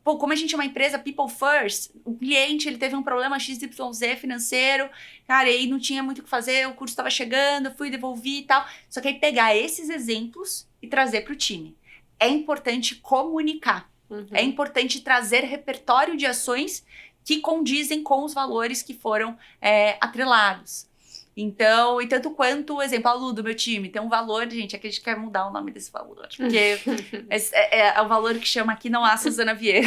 como a gente é uma empresa people first, o cliente ele teve um problema XYZ financeiro, cara, e aí não tinha muito o que fazer, o curso estava chegando, eu fui devolver e tal. Só que aí pegar esses exemplos e trazer pro time. É importante comunicar. É importante trazer repertório de ações que condizem com os valores que foram atrelados. Então, e tanto quanto o exemplo, a Lu do meu time, tem um valor, gente, é que a gente quer mudar o nome desse valor. Porque é o valor que chama Aqui Não Há Suzana Vieira.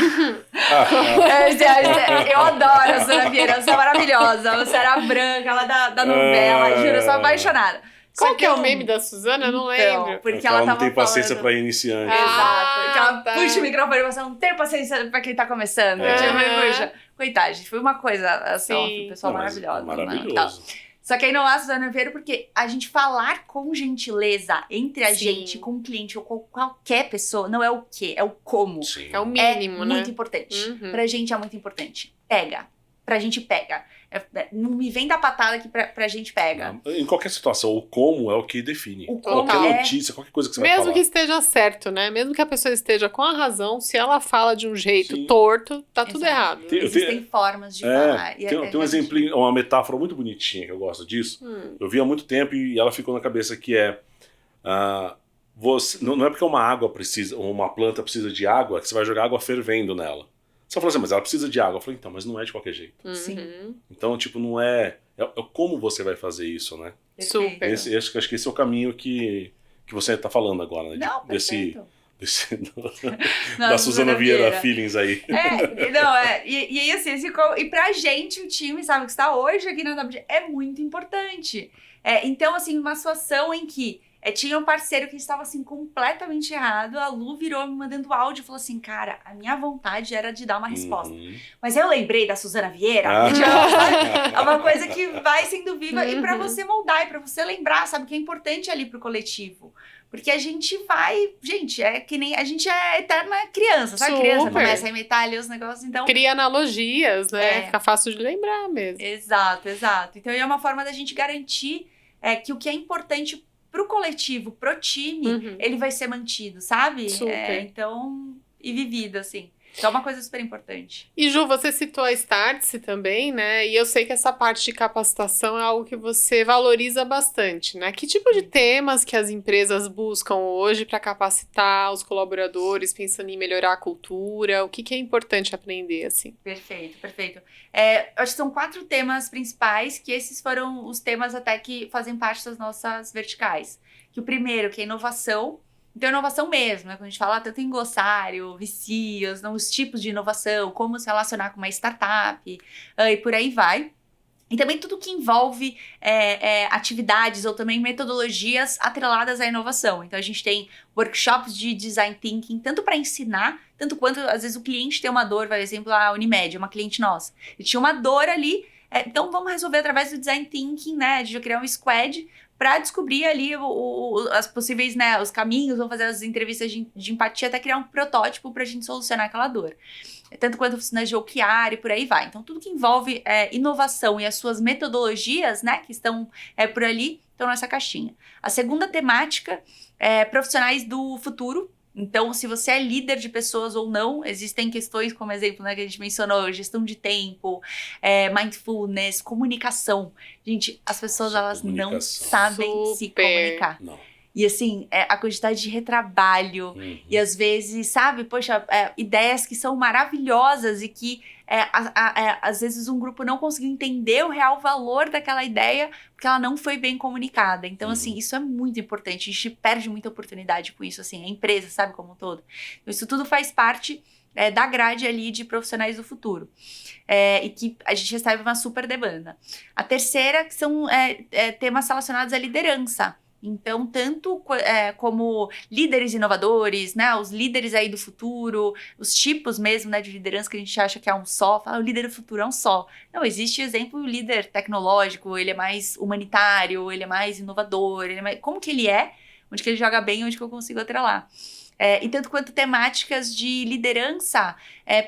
Eu adoro a Suzana Vieira, você é maravilhosa. Você era a branca, lá da novela, juro, eu sou apaixonada. Qual que é o meme da Suzana? Eu não lembro. Porque ela tava não tem paciência falando... pra iniciante. Exato. Porque ela puxa o microfone e você não tem paciência pra quem tá começando. Puxa. Coitada, gente. Foi uma coisa, assim, uma pessoa maravilhosa. Maravilhoso. Só que aí não há Suzana Vieira porque a gente falar com gentileza entre a gente, com o cliente ou com qualquer pessoa, não é o quê, é o como. É o mínimo, né? É muito importante. Pra gente é muito importante. Pega. pra gente pega. Não me vem da patada que pra gente pega. Em qualquer situação, o como é o que define. O como qualquer notícia, qualquer coisa que você vai Mesmo falar. que esteja certo, né? Mesmo que a pessoa esteja com a razão, se ela fala de um jeito Sim. torto, tá tudo Exato. errado. Existem formas de falar. E Tem um exemplo, uma metáfora muito bonitinha que eu gosto disso. Eu vi há muito tempo e ela ficou na cabeça que não é porque uma planta precisa de água que você vai jogar água fervendo nela. Você falou assim, mas ela precisa de água. Eu falei, então, mas não é de qualquer jeito. Sim. Então, tipo, não é como você vai fazer isso, né? Super. Acho que esse é o caminho que você tá falando agora, né? Não, perfeito. Da Suzana Vieira Feelings aí. E aí, assim, e pra gente, o time, sabe, que está hoje aqui na WG, é muito importante. Então, assim, uma situação em que tinha um parceiro que estava, assim, completamente errado, a Lu virou me mandando áudio e falou assim, cara, a minha vontade era de dar uma resposta. Mas eu lembrei da Suzana Vieira, é uma coisa que vai sendo viva, e pra você moldar, e pra você lembrar, sabe, que é importante ali pro coletivo. Porque a gente é que nem, a gente é eterna criança, sabe? Super. Criança começa a imitar ali os negócios, então... Cria analogias, né? Fica fácil de lembrar mesmo. Exato. Então é uma forma da gente garantir que o que é importante pro coletivo, pro time, ele vai ser mantido, sabe? Super. Então, e vivido, assim. Então é uma coisa super importante. E Ju, você citou a Startse também, né? E eu sei que essa parte de capacitação é algo que você valoriza bastante, né? Que tipo de temas que as empresas buscam hoje para capacitar os colaboradores, pensando em melhorar a cultura? O que é importante aprender, assim? Perfeito. Acho que são 4 temas principais, que esses foram os temas até que fazem parte das nossas verticais. Que o primeiro, que é inovação. Então, inovação mesmo, né? Quando a gente fala tanto em glossário, VCs, os tipos de inovação, como se relacionar com uma startup, e por aí vai. E também tudo que envolve atividades ou também metodologias atreladas à inovação. Então, a gente tem workshops de design thinking, tanto para ensinar, tanto quanto, às vezes, o cliente tem uma dor, por exemplo, a Unimed, uma cliente nossa. Ele tinha uma dor ali, então vamos resolver através do design thinking, né? A gente vai criar um squad para descobrir ali as possíveis, né, os caminhos, vamos fazer as entrevistas de empatia até criar um protótipo para a gente solucionar aquela dor. Tanto quanto oficinas de OKR e por aí vai. Então, tudo que envolve inovação e as suas metodologias, né, que estão por ali, estão nessa caixinha. A segunda temática é profissionais do futuro. Então, se você é líder de pessoas ou não, existem questões, como exemplo, né, que a gente mencionou, gestão de tempo, mindfulness, comunicação. Gente, as pessoas, elas não sabem se comunicar. Não. E assim, a quantidade de retrabalho, e às vezes, sabe, poxa, ideias que são maravilhosas e que às vezes um grupo não conseguiu entender o real valor daquela ideia porque ela não foi bem comunicada. Então, assim, isso é muito importante. A gente perde muita oportunidade com isso, assim, a empresa, sabe, como um todo. Então, isso tudo faz parte da grade ali de profissionais do futuro. E que a gente recebe uma super demanda. A terceira, que são temas relacionados à liderança. Então, tanto como líderes inovadores, né, os líderes aí do futuro, os tipos mesmo, né, de liderança que a gente acha que é um só, fala, o líder do futuro é um só. Não, existe, exemplo, o líder tecnológico, ele é mais humanitário, ele é mais inovador, como que ele é, onde que ele joga bem, onde que eu consigo atrelar. E tanto quanto temáticas de liderança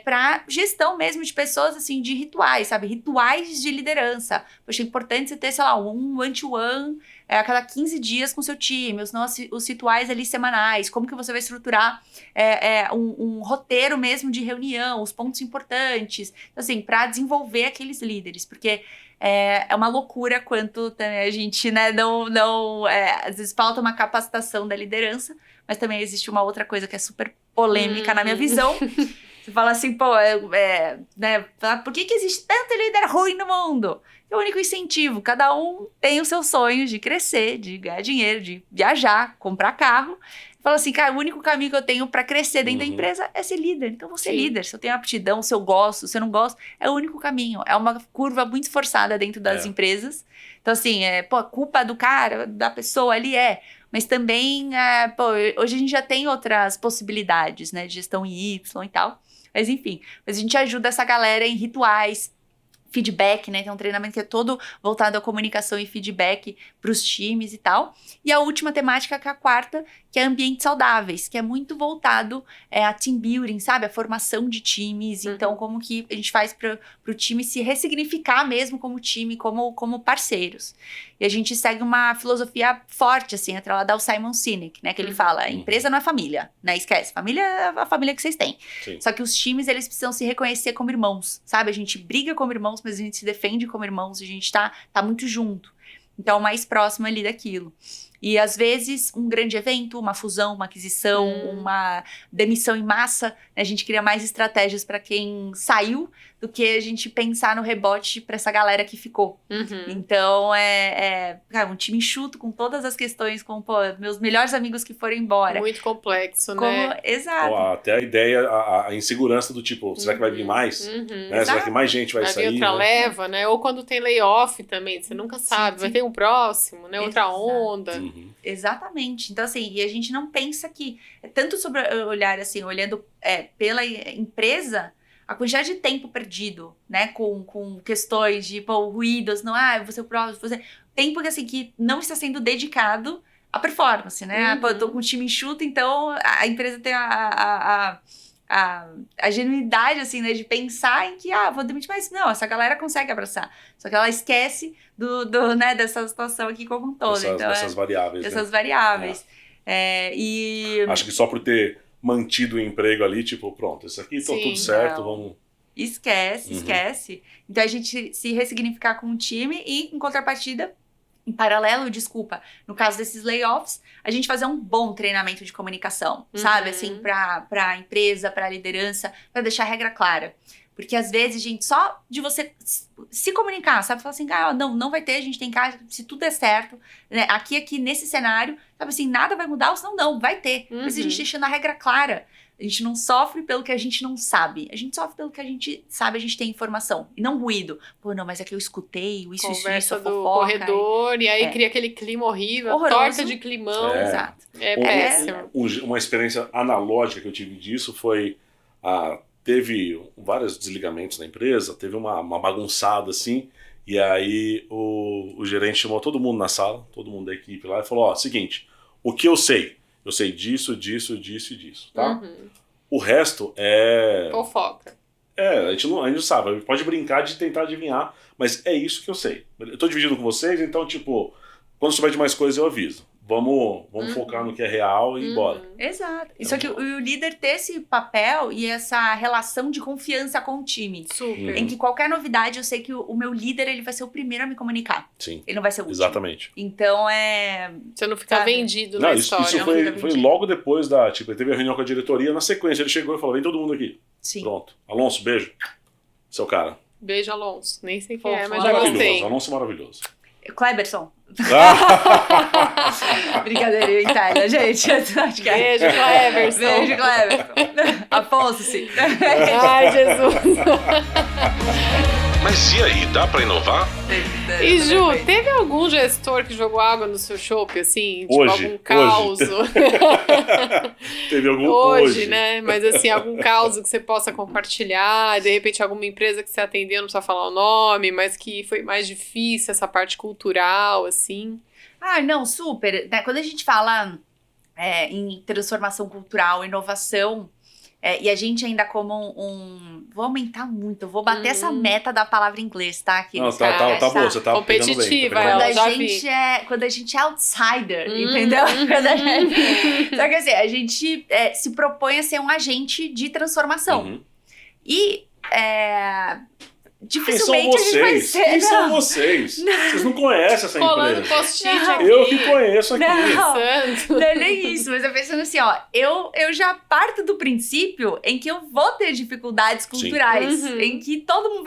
para gestão mesmo de pessoas, assim, de rituais, sabe? Rituais de liderança. Poxa, é importante você ter, sei lá, um one-to-one a cada 15 dias com seu time, os rituais ali semanais, como que você vai estruturar um roteiro mesmo de reunião, os pontos importantes, assim, para desenvolver aqueles líderes, porque é uma loucura quanto a gente, né, às vezes falta uma capacitação da liderança, mas também existe uma outra coisa que é super polêmica na minha visão. Você fala assim, pô, né, por que existe tanto líder ruim no mundo? É o único incentivo, cada um tem os seus sonhos de crescer, de ganhar dinheiro, de viajar, comprar carro. Fala assim, cara, o único caminho que eu tenho para crescer dentro da empresa é ser líder. Então, vou ser líder. Se eu tenho aptidão, se eu gosto, se eu não gosto, é o único caminho. É uma curva muito forçada dentro das empresas. Então, assim, a culpa do cara, da pessoa ali mas também, hoje a gente já tem outras possibilidades, né, de gestão em Y e tal. Mas, enfim, a gente ajuda essa galera em rituais, feedback, né? Tem um treinamento que é todo voltado à comunicação e feedback para os times e tal. E a última temática, que é a quarta, que é ambientes saudáveis, que é muito voltado a team building, sabe? A formação de times. Então, como que a gente faz para o time se ressignificar mesmo como time, como parceiros. E a gente segue uma filosofia forte, assim, atrelada ao Simon Sinek, né? Que ele fala, empresa não é família, né? Esquece, família é a família que vocês têm. Sim. Só que os times, eles precisam se reconhecer como irmãos, sabe? A gente briga como irmãos, mas a gente se defende como irmãos, a gente tá muito junto. Então, mais próximo ali daquilo. E, às vezes, um grande evento, uma fusão, uma aquisição, uma demissão em massa, né? A gente cria mais estratégias para quem saiu do que a gente pensar no rebote para essa galera que ficou. Então, cara, um time enxuto com todas as questões, com meus melhores amigos que foram embora. Muito complexo, né? Exato. Até a ideia, a insegurança do tipo, será que vai vir mais? Né? Será que mais gente vai sair? Vai vir outra leva, né? Ou quando tem layoff também, você nunca sabe. Vai ter um próximo, né? Outra onda. Exatamente. Então, assim, e a gente não pensa que... Tanto sobre olhar, assim, olhando pela empresa, a quantidade de tempo perdido, né? Com questões de, ruídos, não, você é o próximo, você... Tempo que, assim, que não está sendo dedicado à performance, né? Eu tô com o time enxuto, então a empresa tem a genuinidade, assim, né, de pensar em que, vou demitir, mas não, essa galera consegue abraçar. Só que ela esquece né, dessa situação aqui como um todo. Dessas variáveis. Dessas variáveis. E... Acho que só por ter mantido o emprego ali, tipo, pronto, isso aqui tá tudo certo, vamos... Esquece. Então, a gente se ressignificar com o time e, em contrapartida, em paralelo, no caso desses layoffs, a gente fazer um bom treinamento de comunicação, sabe? Assim, pra empresa, pra liderança, pra deixar a regra clara. Porque, às vezes, gente, só de você se comunicar, sabe? Falar assim, não vai ter, a gente tem casa, se tudo der certo, né? Aqui, nesse cenário, sabe assim, nada vai mudar, ou senão não, vai ter. Mas a gente deixando a regra clara. A gente não sofre pelo que a gente não sabe. A gente sofre pelo que a gente sabe, a gente tem informação. E não ruído. Não, mas é que eu escutei, isso, Conversa isso, do fofoca. Corredor, e aí cria aquele clima horrível, horroroso. Torta de climão. Exato. É péssimo. Uma experiência analógica que eu tive disso foi... teve vários desligamentos na empresa, teve uma bagunçada assim, e aí o gerente chamou todo mundo na sala, todo mundo da equipe lá, e falou, seguinte, o que eu sei disso, disso, disso e disso, tá? O resto é... Fofoca. A gente não sabe, a gente pode brincar de tentar adivinhar, mas é isso que eu sei. Eu tô dividindo com vocês, então, tipo, quando souber de mais coisas eu aviso. Vamos focar no que é real e bora. Exato. Só que o líder ter esse papel e essa relação de confiança com o time. Super. Em que qualquer novidade, eu sei que o meu líder, ele vai ser o primeiro a me comunicar. Sim. Ele não vai ser o último. Exatamente. Então, Você não fica vendido na história. Isso foi logo depois ele teve a reunião com a diretoria, na sequência ele chegou e falou, vem todo mundo aqui. Sim. Pronto. Alonso, beijo. Seu cara. Beijo, Alonso. Nem sei quem mas já maravilhoso. gostei. Alonso maravilhoso. Kleberson. Brincadeira, Itália, gente. Beijo, Kleberson. Beijo, Kleberson. Afonso-se. Ai, Jesus. Mas e aí, dá pra inovar? E Ju, teve algum gestor que jogou água no seu chopp, assim? Tipo, algum caos? Teve algum hoje, né? Mas assim, algum caos que você possa compartilhar, de repente alguma empresa que você atendeu, não precisa falar o nome, mas que foi mais difícil, essa parte cultural, assim. Não, super. Quando a gente fala em transformação cultural, inovação, e a gente ainda como vou aumentar muito, vou bater essa meta da palavra em inglês, tá? Aqui não, tá boa, você tá competitiva, quando a gente é outsider, entendeu? Só que assim, a gente se propõe a ser um agente de transformação. E dificilmente a gente vai ser. Quem são vocês? Vocês não conhecem essa Colando empresa. post-it aqui. Eu que conheço aqui. Não é nem isso, mas eu pensando assim, eu já parto do princípio em que eu vou ter dificuldades culturais, em que todo mundo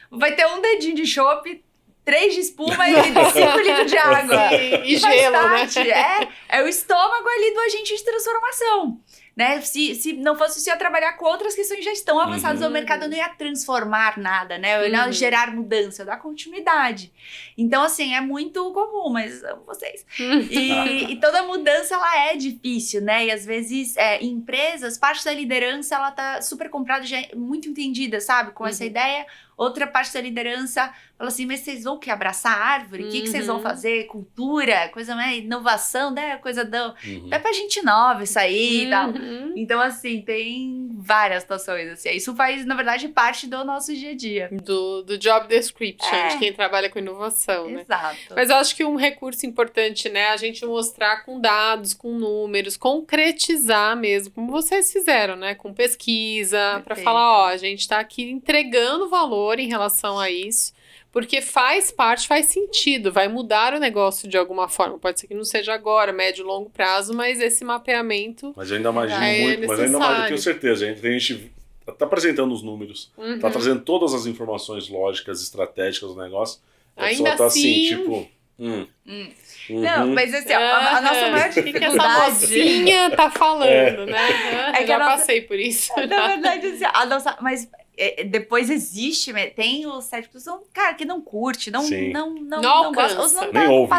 vai ter um dedinho de chopp, 3 de espuma e 5 litros de água. E gelo, né? É o estômago ali do agente de transformação. né? Se não fosse isso, eu ia trabalhar com outras questões já estão avançadas no mercado, eu não ia transformar nada, né? Eu não ia gerar mudança, eu ia dar continuidade. Então, assim, é muito comum, mas amo vocês. E toda mudança, ela é difícil, né? E às vezes, em empresas, parte da liderança, ela tá super comprada, já é muito entendida, sabe? Com essa ideia. Outra parte da liderança fala assim, mas vocês vão que abraçar a árvore? O que vocês vão fazer? Cultura, coisa, né? Inovação, né? Coisa do... É pra gente nova isso aí e tal. Então, assim, tem várias situações, assim. Isso faz, na verdade, parte do nosso dia a dia. Do job description, de quem trabalha com inovação, né? Exato. Mas eu acho que um recurso importante, né? A gente mostrar com dados, com números, concretizar mesmo, como vocês fizeram, né? Com pesquisa, para falar, ó, a gente tá aqui entregando valor em relação a isso, porque faz sentido, vai mudar o negócio de alguma forma. Pode ser que não seja agora, médio e longo prazo, mas esse mapeamento. Mas eu ainda imagino muito, mas ainda mais, eu tenho certeza, a gente tá apresentando os números, tá trazendo todas as informações lógicas, estratégicas do negócio. A pessoa tá assim, tipo. Não, mas assim, a nossa maior dificuldade... que essa mocinha tá falando, né? Eu já passei por isso. Na verdade, assim, a nossa... Mas depois existe, tem os céticos, cara, que não curte, não gosta, ou não nem ouve,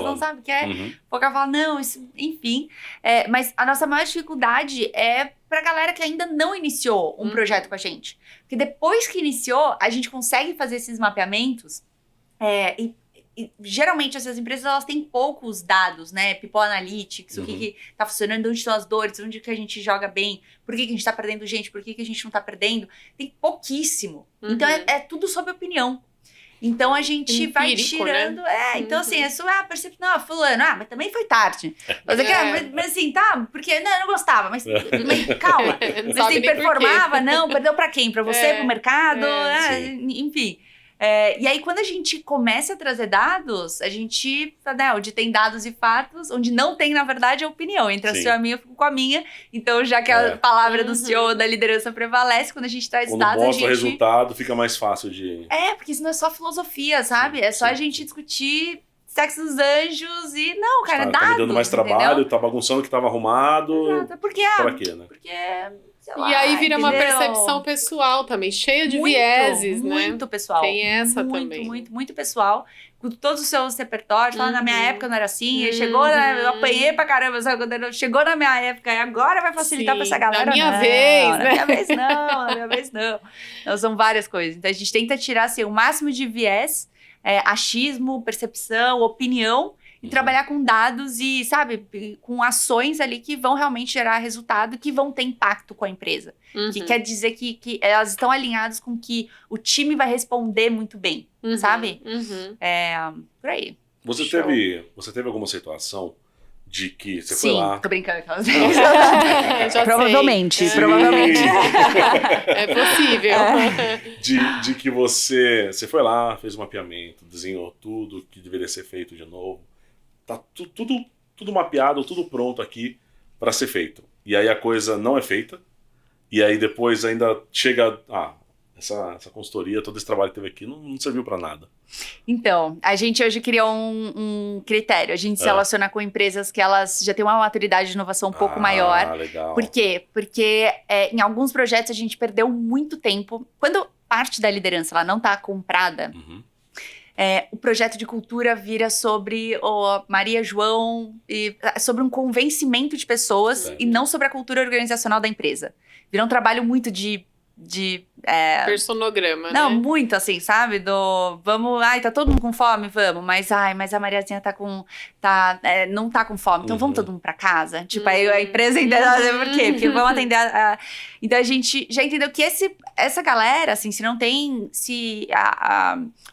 não sabe o que é. O cara fala, não, isso, enfim. Mas a nossa maior dificuldade é pra galera que ainda não iniciou um projeto com a gente. Porque depois que iniciou, a gente consegue fazer esses mapeamentos e geralmente essas empresas elas têm poucos dados, né? People Analytics, o que tá funcionando, onde estão as dores, onde que a gente joga bem, por que a gente tá perdendo gente, por que a gente não tá perdendo. Tem pouquíssimo. Então é tudo sob opinião. Então a gente vai tirando. Né? Então assim, é sua percepção. Não, fulano, mas também foi tarde. Mas assim, tá, porque não, eu não gostava, mas calma. Mas assim, performava, não, perdeu pra quem? Pra você, pro mercado, enfim. E aí, quando a gente começa a trazer dados, a gente, né, onde tem dados e fatos, onde não tem, na verdade, a opinião. Entre a sua e a minha, eu fico com a minha. Então, já que a palavra do CEO da liderança prevalece, quando a gente traz dados, a gente... Quando mostra o resultado, fica mais fácil de... porque isso não é só filosofia, sabe? É só a gente discutir sexo dos anjos e... Não, cara, dados, tá me dando mais trabalho, tá bagunçando o que tava arrumado. Exato, porque... Pra quê, né? Porque... Lá, e aí vira entendeu? uma percepção pessoal também, cheia de vieses, né? Muito pessoal. Tem essa também. Muito pessoal. Com todos os seus repertórios, falando, na minha época não era assim, chegou, eu apanhei pra caramba, sabe? Quando chegou na minha época, e agora vai facilitar pra essa galera. Na minha vez, né? Na minha vez não, na minha vez não. Então, são várias coisas. Então, a gente tenta tirar, assim, o máximo de viés, achismo, percepção, opinião, e trabalhar com dados e, sabe, com ações ali que vão realmente gerar resultado, que vão ter impacto com a empresa. Que quer dizer que elas estão alinhadas com que o time vai responder muito bem, sabe? Por aí. Você teve alguma situação de que você foi lá... Sim, tô brincando. Provavelmente. É possível. De que você foi lá, fez um mapeamento, desenhou tudo que deveria ser feito de novo. Tá tudo mapeado, tudo pronto aqui para ser feito. E aí a coisa não é feita. E aí depois ainda chega... essa consultoria, todo esse trabalho que teve aqui não serviu para nada. Então, a gente hoje criou um critério. A gente se relaciona com empresas que elas já têm uma maturidade de inovação um pouco maior. Legal. Por quê? Porque em alguns projetos a gente perdeu muito tempo. Quando parte da liderança ela não está comprada... o projeto de cultura vira sobre Maria João, e sobre um convencimento de pessoas e não sobre a cultura organizacional da empresa. Vira um trabalho muito de personograma, não, né? muito assim, sabe? Vamos, tá todo mundo com fome? Vamos, mas a Mariazinha não tá com fome, então vamos todo mundo pra casa? Tipo, aí a empresa entendeu por quê? Porque vamos atender Então a gente já entendeu que essa galera, assim, se não tem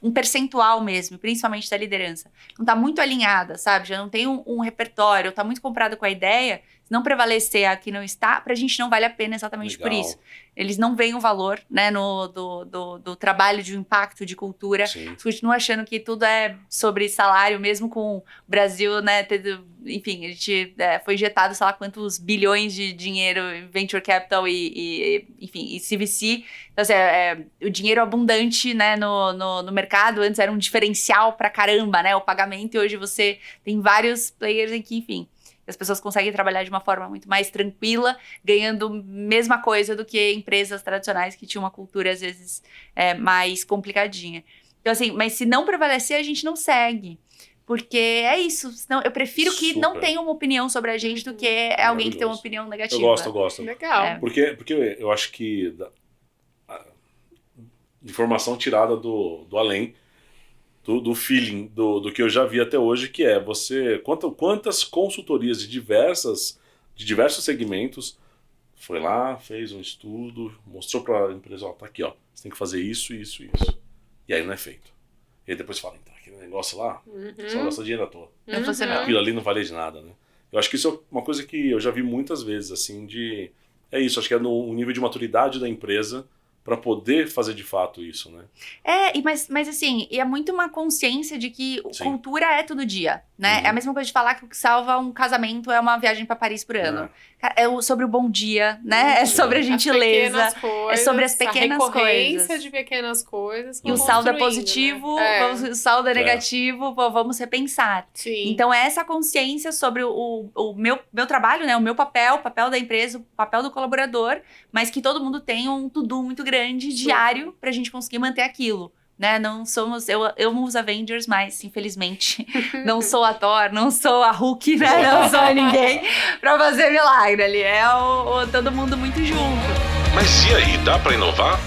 um percentual mesmo, principalmente da liderança, não tá muito alinhada, sabe? Já não tem um repertório, tá muito comprada com a ideia, se não prevalecer a que não está, pra gente não vale a pena exatamente por isso. Eles não veem o valor, né, do trabalho de impacto, de cultura. Eles continuam achando que tudo é sobre salário, mesmo com o Brasil, né, enfim, a gente foi injetado, sei lá, quantos bilhões de dinheiro em venture capital enfim, e CVC. Então, assim, o dinheiro abundante, né, no mercado, antes era um diferencial pra caramba, né, o pagamento, e hoje você tem vários players aqui, enfim. as pessoas conseguem trabalhar de uma forma muito mais tranquila, ganhando mesma coisa do que empresas tradicionais que tinham uma cultura, às vezes, mais complicadinha. Então, assim, mas se não prevalecer, a gente não segue. Porque é isso. Senão, eu prefiro que não tenha uma opinião sobre a gente do que alguém que tem uma opinião negativa. Eu gosto. Legal. Porque eu acho que informação tirada do além, do feeling, do que eu já vi até hoje, que é quantas consultorias de diversos segmentos foi lá, fez um estudo, mostrou para a empresa, ó, tá aqui, ó, você tem que fazer isso, isso, isso. E aí não é feito. E aí depois fala, então, aquele negócio lá, só gasta dinheiro à toa. Não funciona. Aquilo ali não vale de nada, né? Eu acho que isso é uma coisa que eu já vi muitas vezes, assim, é isso, acho que é no nível de maturidade da empresa para poder fazer de fato isso, né? Mas assim, é muito uma consciência de que cultura é todo dia, né? Uhum. É a mesma coisa de falar que o que salva um casamento é uma viagem para Paris por ano. É sobre o bom dia, né? É sobre a gentileza. Coisas, é sobre as pequenas a recorrência coisas. de pequenas coisas. E o saldo é positivo, né? o saldo é negativo, vamos repensar. Sim. Então, essa consciência sobre o meu trabalho, né? O meu papel, o papel da empresa, o papel do colaborador, mas que todo mundo tem um to-do muito grande, diário, pra gente conseguir manter aquilo. Né? Não somos... Eu amo os Avengers, mas, infelizmente, não sou a Thor, não sou a Hulk, né? Não sou ninguém pra fazer milagre ali. É todo mundo muito junto. Mas e aí, dá pra inovar?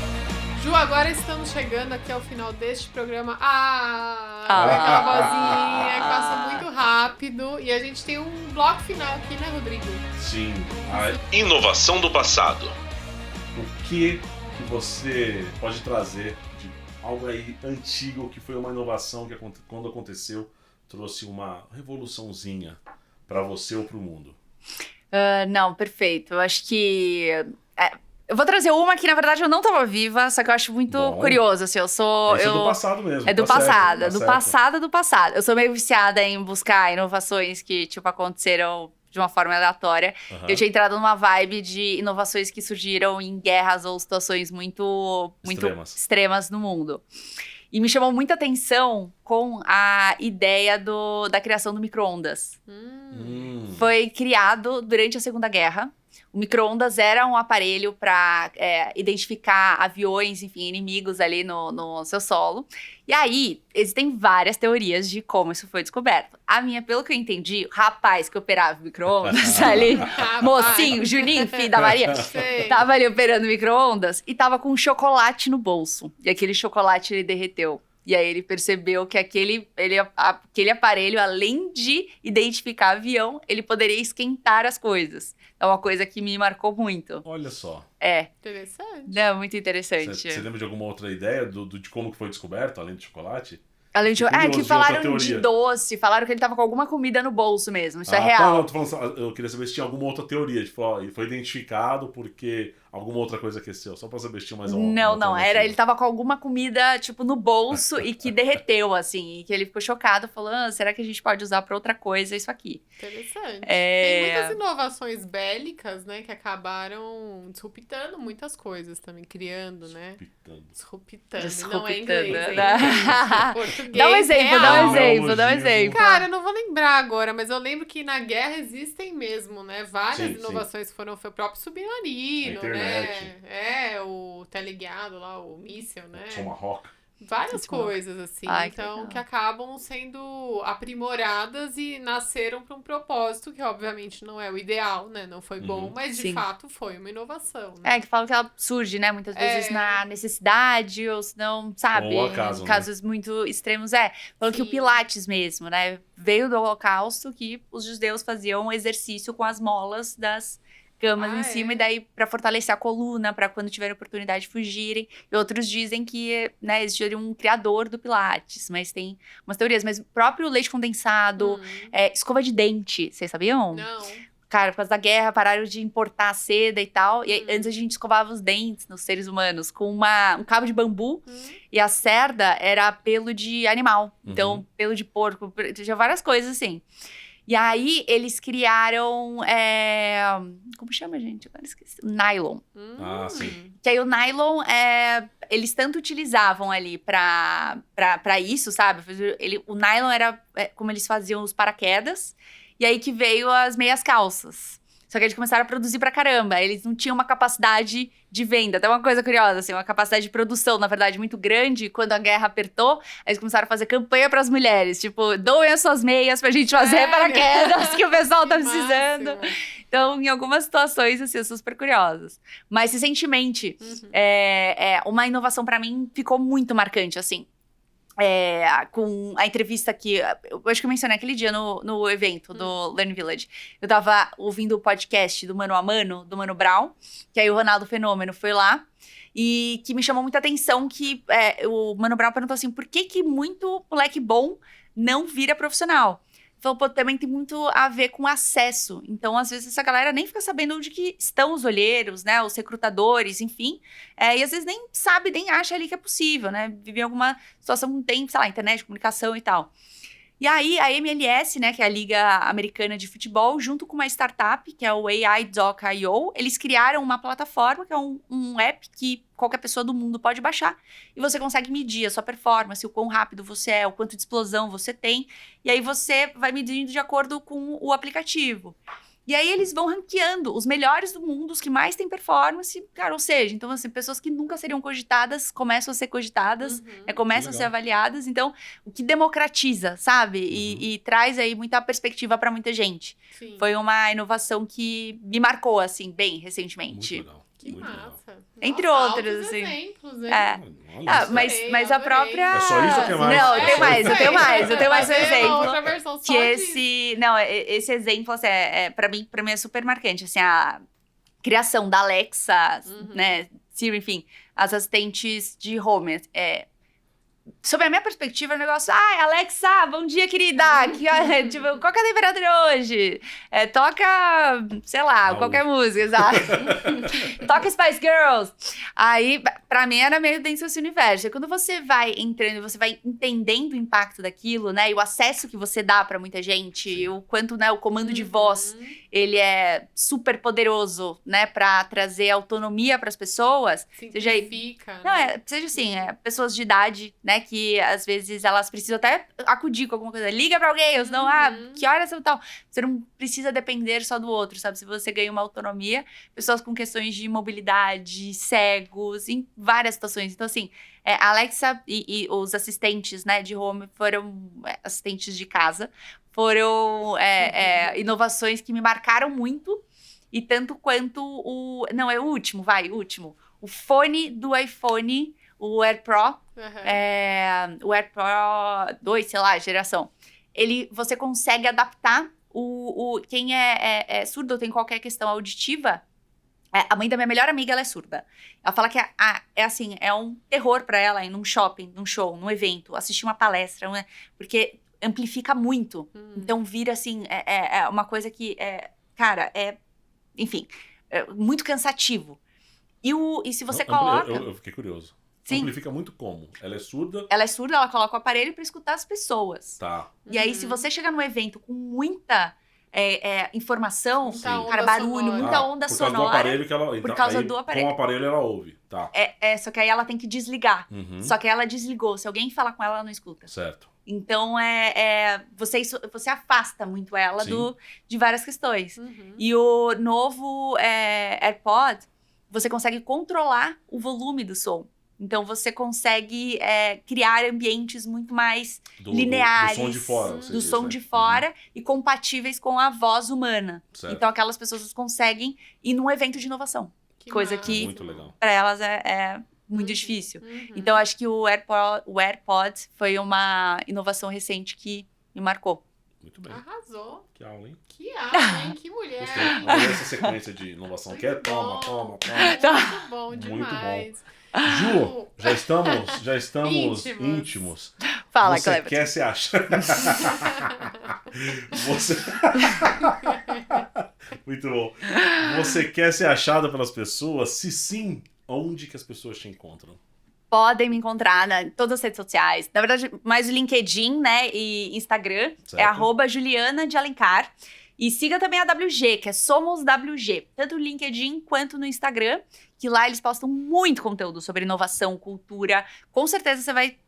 Ju, agora estamos chegando aqui ao final deste programa. Aquela vozinha que passa muito rápido. E a gente tem um bloco final aqui, né, Rodrigo? Sim. A inovação do passado. O que você pode trazer de algo aí antigo que foi uma inovação que quando aconteceu trouxe uma revoluçãozinha para você ou para o mundo? Não, perfeito. Eu acho que... eu vou trazer uma que, na verdade, eu não estava viva, só que eu acho muito curioso, assim, é do passado mesmo. É do passado, do passado. Eu sou meio viciada em buscar inovações que, tipo, aconteceram de uma forma aleatória. Uhum. Eu tinha entrado numa vibe de inovações que surgiram em guerras ou situações muito extremas no mundo. E me chamou muita atenção com a ideia da criação do micro-ondas. Foi criado durante a Segunda Guerra. O micro-ondas era um aparelho para identificar aviões, enfim, inimigos ali no seu solo. E aí, existem várias teorias de como isso foi descoberto. A minha, pelo que eu entendi, o rapaz que operava o micro-ondas ali, mocinho, Juninho, filho da Maria, tava ali operando o micro-ondas e tava com um chocolate no bolso. E aquele chocolate, ele derreteu. E aí ele percebeu que aquele aparelho, além de identificar avião, ele poderia esquentar as coisas. É uma coisa que me marcou muito. Olha só. Interessante. É muito interessante. Você lembra de alguma outra ideia de como que foi descoberto, além do chocolate? Além de... que falaram de doce, falaram que ele tava com alguma comida no bolso mesmo, isso é real. Não, tô falando, eu queria saber se tinha alguma outra teoria, tipo, ó, foi identificado porque alguma outra coisa aqueceu, só pra saber se tinha mais uma. Não, ele tava com alguma comida, tipo, no bolso e que derreteu, assim, e que ele ficou chocado, falando, será que a gente pode usar pra outra coisa isso aqui? Interessante. Tem muitas inovações bélicas, né, que acabaram disruptando muitas coisas também, criando, né? Disruptando. Não é inglês, português. Dá um exemplo. Cara, eu não vou lembrar agora, mas eu lembro que na guerra existem mesmo, né? Várias inovações que foram, foi o próprio submarino, né? O teleguiado lá, o míssil, né? Tomahawk. Várias coisas, assim, que acabam sendo aprimoradas e nasceram para um propósito que, obviamente, não é o ideal, né? Não foi bom, mas, de fato, foi uma inovação, né? Que falam que ela surge, né? Muitas vezes na necessidade, ou se não, sabe? Ou acaso, em casos muito extremos, Falam que o Pilates mesmo, né? Veio do Holocausto, que os judeus faziam exercício com as molas das camas em cima, e daí pra fortalecer a coluna, pra quando tiver oportunidade de fugirem. E outros dizem que, né, existiria um criador do Pilates, mas tem umas teorias. Mas o próprio leite condensado, escova de dente, vocês sabiam? Não. Cara, por causa da guerra, pararam de importar seda e tal. E aí, antes a gente escovava os dentes nos seres humanos com um cabo de bambu. E a cerda era pelo de animal. Então, pelo de porco, tinha várias coisas assim. E aí, eles criaram... como chama, gente? Agora esqueci. Nylon. Sim. Que aí o nylon, eles tanto utilizavam ali pra isso, sabe? O nylon era como eles faziam os paraquedas. E aí que veio as meias calças. Só que eles começaram a produzir pra caramba. Eles não tinham uma capacidade de venda. Até uma coisa curiosa, assim, uma capacidade de produção, na verdade, muito grande. Quando a guerra apertou, eles começaram a fazer campanha pras mulheres. Tipo, doem as suas meias pra gente fazer paraquedas que o pessoal tá precisando. Então, em algumas situações, assim, super curiosas. Mas, recentemente, uma inovação pra mim ficou muito marcante, assim. Com a entrevista que eu acho que eu mencionei aquele dia no evento do Learn Village. Eu tava ouvindo o podcast do Mano a Mano, do Mano Brown, que aí o Ronaldo Fenômeno foi lá, e que me chamou muita atenção que o Mano Brown perguntou assim, por que muito moleque bom não vira profissional? Falou, pô, também tem muito a ver com acesso. Então, às vezes, essa galera nem fica sabendo onde que estão os olheiros, né? Os recrutadores, enfim. E às vezes nem sabe, nem acha ali que é possível, né? Viver em alguma situação que não tem, sei lá, internet, comunicação e tal. E aí, a MLS, né, que é a Liga Americana de Futebol, junto com uma startup, que é o AI.io, eles criaram uma plataforma, que é um app que qualquer pessoa do mundo pode baixar, e você consegue medir a sua performance, o quão rápido você é, o quanto de explosão você tem, e aí você vai medindo de acordo com o aplicativo. E aí eles vão ranqueando os melhores do mundo, os que mais têm performance, cara, ou seja, então assim, pessoas que nunca seriam cogitadas, começam a ser cogitadas, começam a ser avaliadas, então o que democratiza, sabe? E traz aí muita perspectiva para muita gente. Sim. Foi uma inovação que me marcou, assim, bem recentemente. Muito legal. Que Muito legal. massa. Entre Nossa, outros, altos assim. exemplos, hein? Mas a própria... É só isso ou tem mais? Não, tem mais, eu tenho mais um exemplo. Outra versão só Que disso. esse exemplo, assim, pra mim é super marcante, assim, a criação da Alexa, né, Siri, enfim, as assistentes de home, sob a minha perspectiva, é um negócio, Alexa, bom dia, querida, tipo, qual que é a temperatura hoje? Toca, sei lá, qualquer música, exato. Toca Spice Girls. Aí, pra mim, era meio dentro desse universo. E quando você vai entrando, você vai entendendo o impacto daquilo, né, e o acesso que você dá pra muita gente, e o quanto, né, o comando de voz, ele é super poderoso, né, pra trazer autonomia pras pessoas. Simplifica, Seja assim, pessoas de idade, né, que às vezes elas precisam até acudir com alguma coisa. Liga pra alguém, ou senão, que horas você tal? Você não precisa depender só do outro, sabe? Se você ganha uma autonomia, pessoas com questões de mobilidade, cegos, em várias situações. Então, assim, a Alexa e os assistentes, né, de home foram assistentes de casa, foram inovações que me marcaram muito, e tanto quanto o último. O fone do iPhone, o Air Pro, o Air Pro 2, sei lá, geração. Você consegue adaptar quem é surdo ou tem qualquer questão auditiva. A mãe da minha melhor amiga, ela é surda. Ela fala que assim, é um terror pra ela ir num shopping, num show, num evento, assistir uma palestra, porque amplifica muito. Então vira assim, uma coisa que, cara, enfim, muito cansativo. E se você coloca... Eu fiquei curioso. Sim. Amplifica muito como? Ela é surda? Ela é surda, ela coloca o aparelho pra escutar as pessoas. Tá. E aí, se você chegar num evento com muita informação, Muita barulho, muita onda por sonora... Causa do aparelho que ela, por causa do aparelho. Com o aparelho ela ouve, tá. Só que aí ela tem que desligar. Só que ela desligou. Se alguém falar com ela, ela não escuta. Certo. Então, você afasta muito ela de várias questões. E o novo AirPod, você consegue controlar o volume do som. Então, você consegue criar ambientes muito mais lineares. Do som de fora. Do som de fora e compatíveis com a voz humana. Certo. Então, aquelas pessoas conseguem ir num evento de inovação. Coisa que, muito legal. Para elas, é muito difícil. Então, acho que o AirPod foi uma inovação recente que me marcou. Muito bem. Arrasou. Que aula, hein? Que aula, hein? Que mulher. Gostei. Adorei essa sequência de inovação que é toma. Muito bom demais. Muito bom. Ju, já estamos íntimos. Fala, Você Cleber. quer se achar? Muito bom. Você quer ser achado pelas pessoas? Se sim, onde que as pessoas te encontram? Podem me encontrar em todas as redes sociais. Na verdade, mais o LinkedIn, né, e Instagram. Certo. É @Juliana de Alencar. E siga também a WG, que é Somos WG. Tanto no LinkedIn quanto no Instagram. Que lá eles postam muito conteúdo sobre inovação, cultura. Com certeza você vai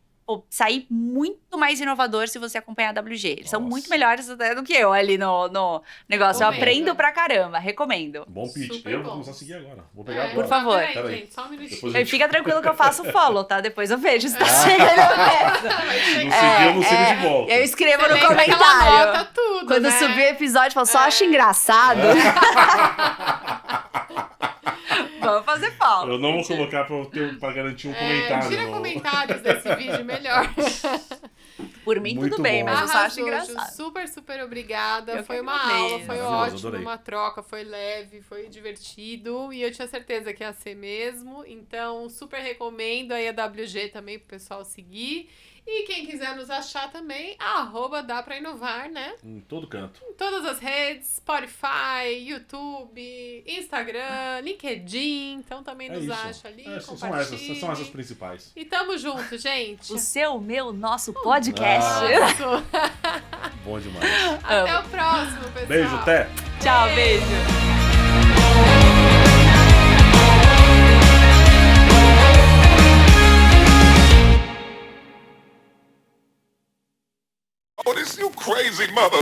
sair muito mais inovador se você acompanhar a WG. Eles são Nossa. muito melhores até do que eu ali no negócio. Eu Recomendo. aprendo pra caramba, recomendo. Bom pitch. Super Eu vou bom. começar a seguir agora. Vou pegar agora. Por favor. Peraí, gente, só um minutinho. Depois E fica tranquilo que eu faço follow, tá? Depois eu vejo se tá chegando perto. Vai Não chegar. seguir, eu não sigo de volta. Eu escrevo Você no lembra que ela comentário. anota tudo, Quando né? subir o episódio, eu falo, só acho engraçado. Vamos fazer follow. Eu não vou colocar pra garantir um comentário. Tira no- comentários desse vídeo melhor. Por mim, Muito tudo bem, bom. mas eu só acho Arrasou, Ju. engraçado. Super, super obrigada. Eu que Foi uma agradeço. aula, foi Maravilhoso, ótimo, adorei. uma troca, foi leve, foi divertido. E eu tinha certeza que ia ser mesmo. Então, super recomendo aí a WG também pro pessoal seguir. E quem quiser nos achar também, @dá pra inovar, né? Em todo canto. Em todas as redes, Spotify, YouTube, Instagram, LinkedIn. Então também nos acha ali, compartilhe. São essas principais. E tamo junto, gente. O seu, meu, nosso podcast. Nossa. Bom demais. Até o próximo, pessoal. Beijo, até! Tchau, beijo. Oh, this you crazy mother.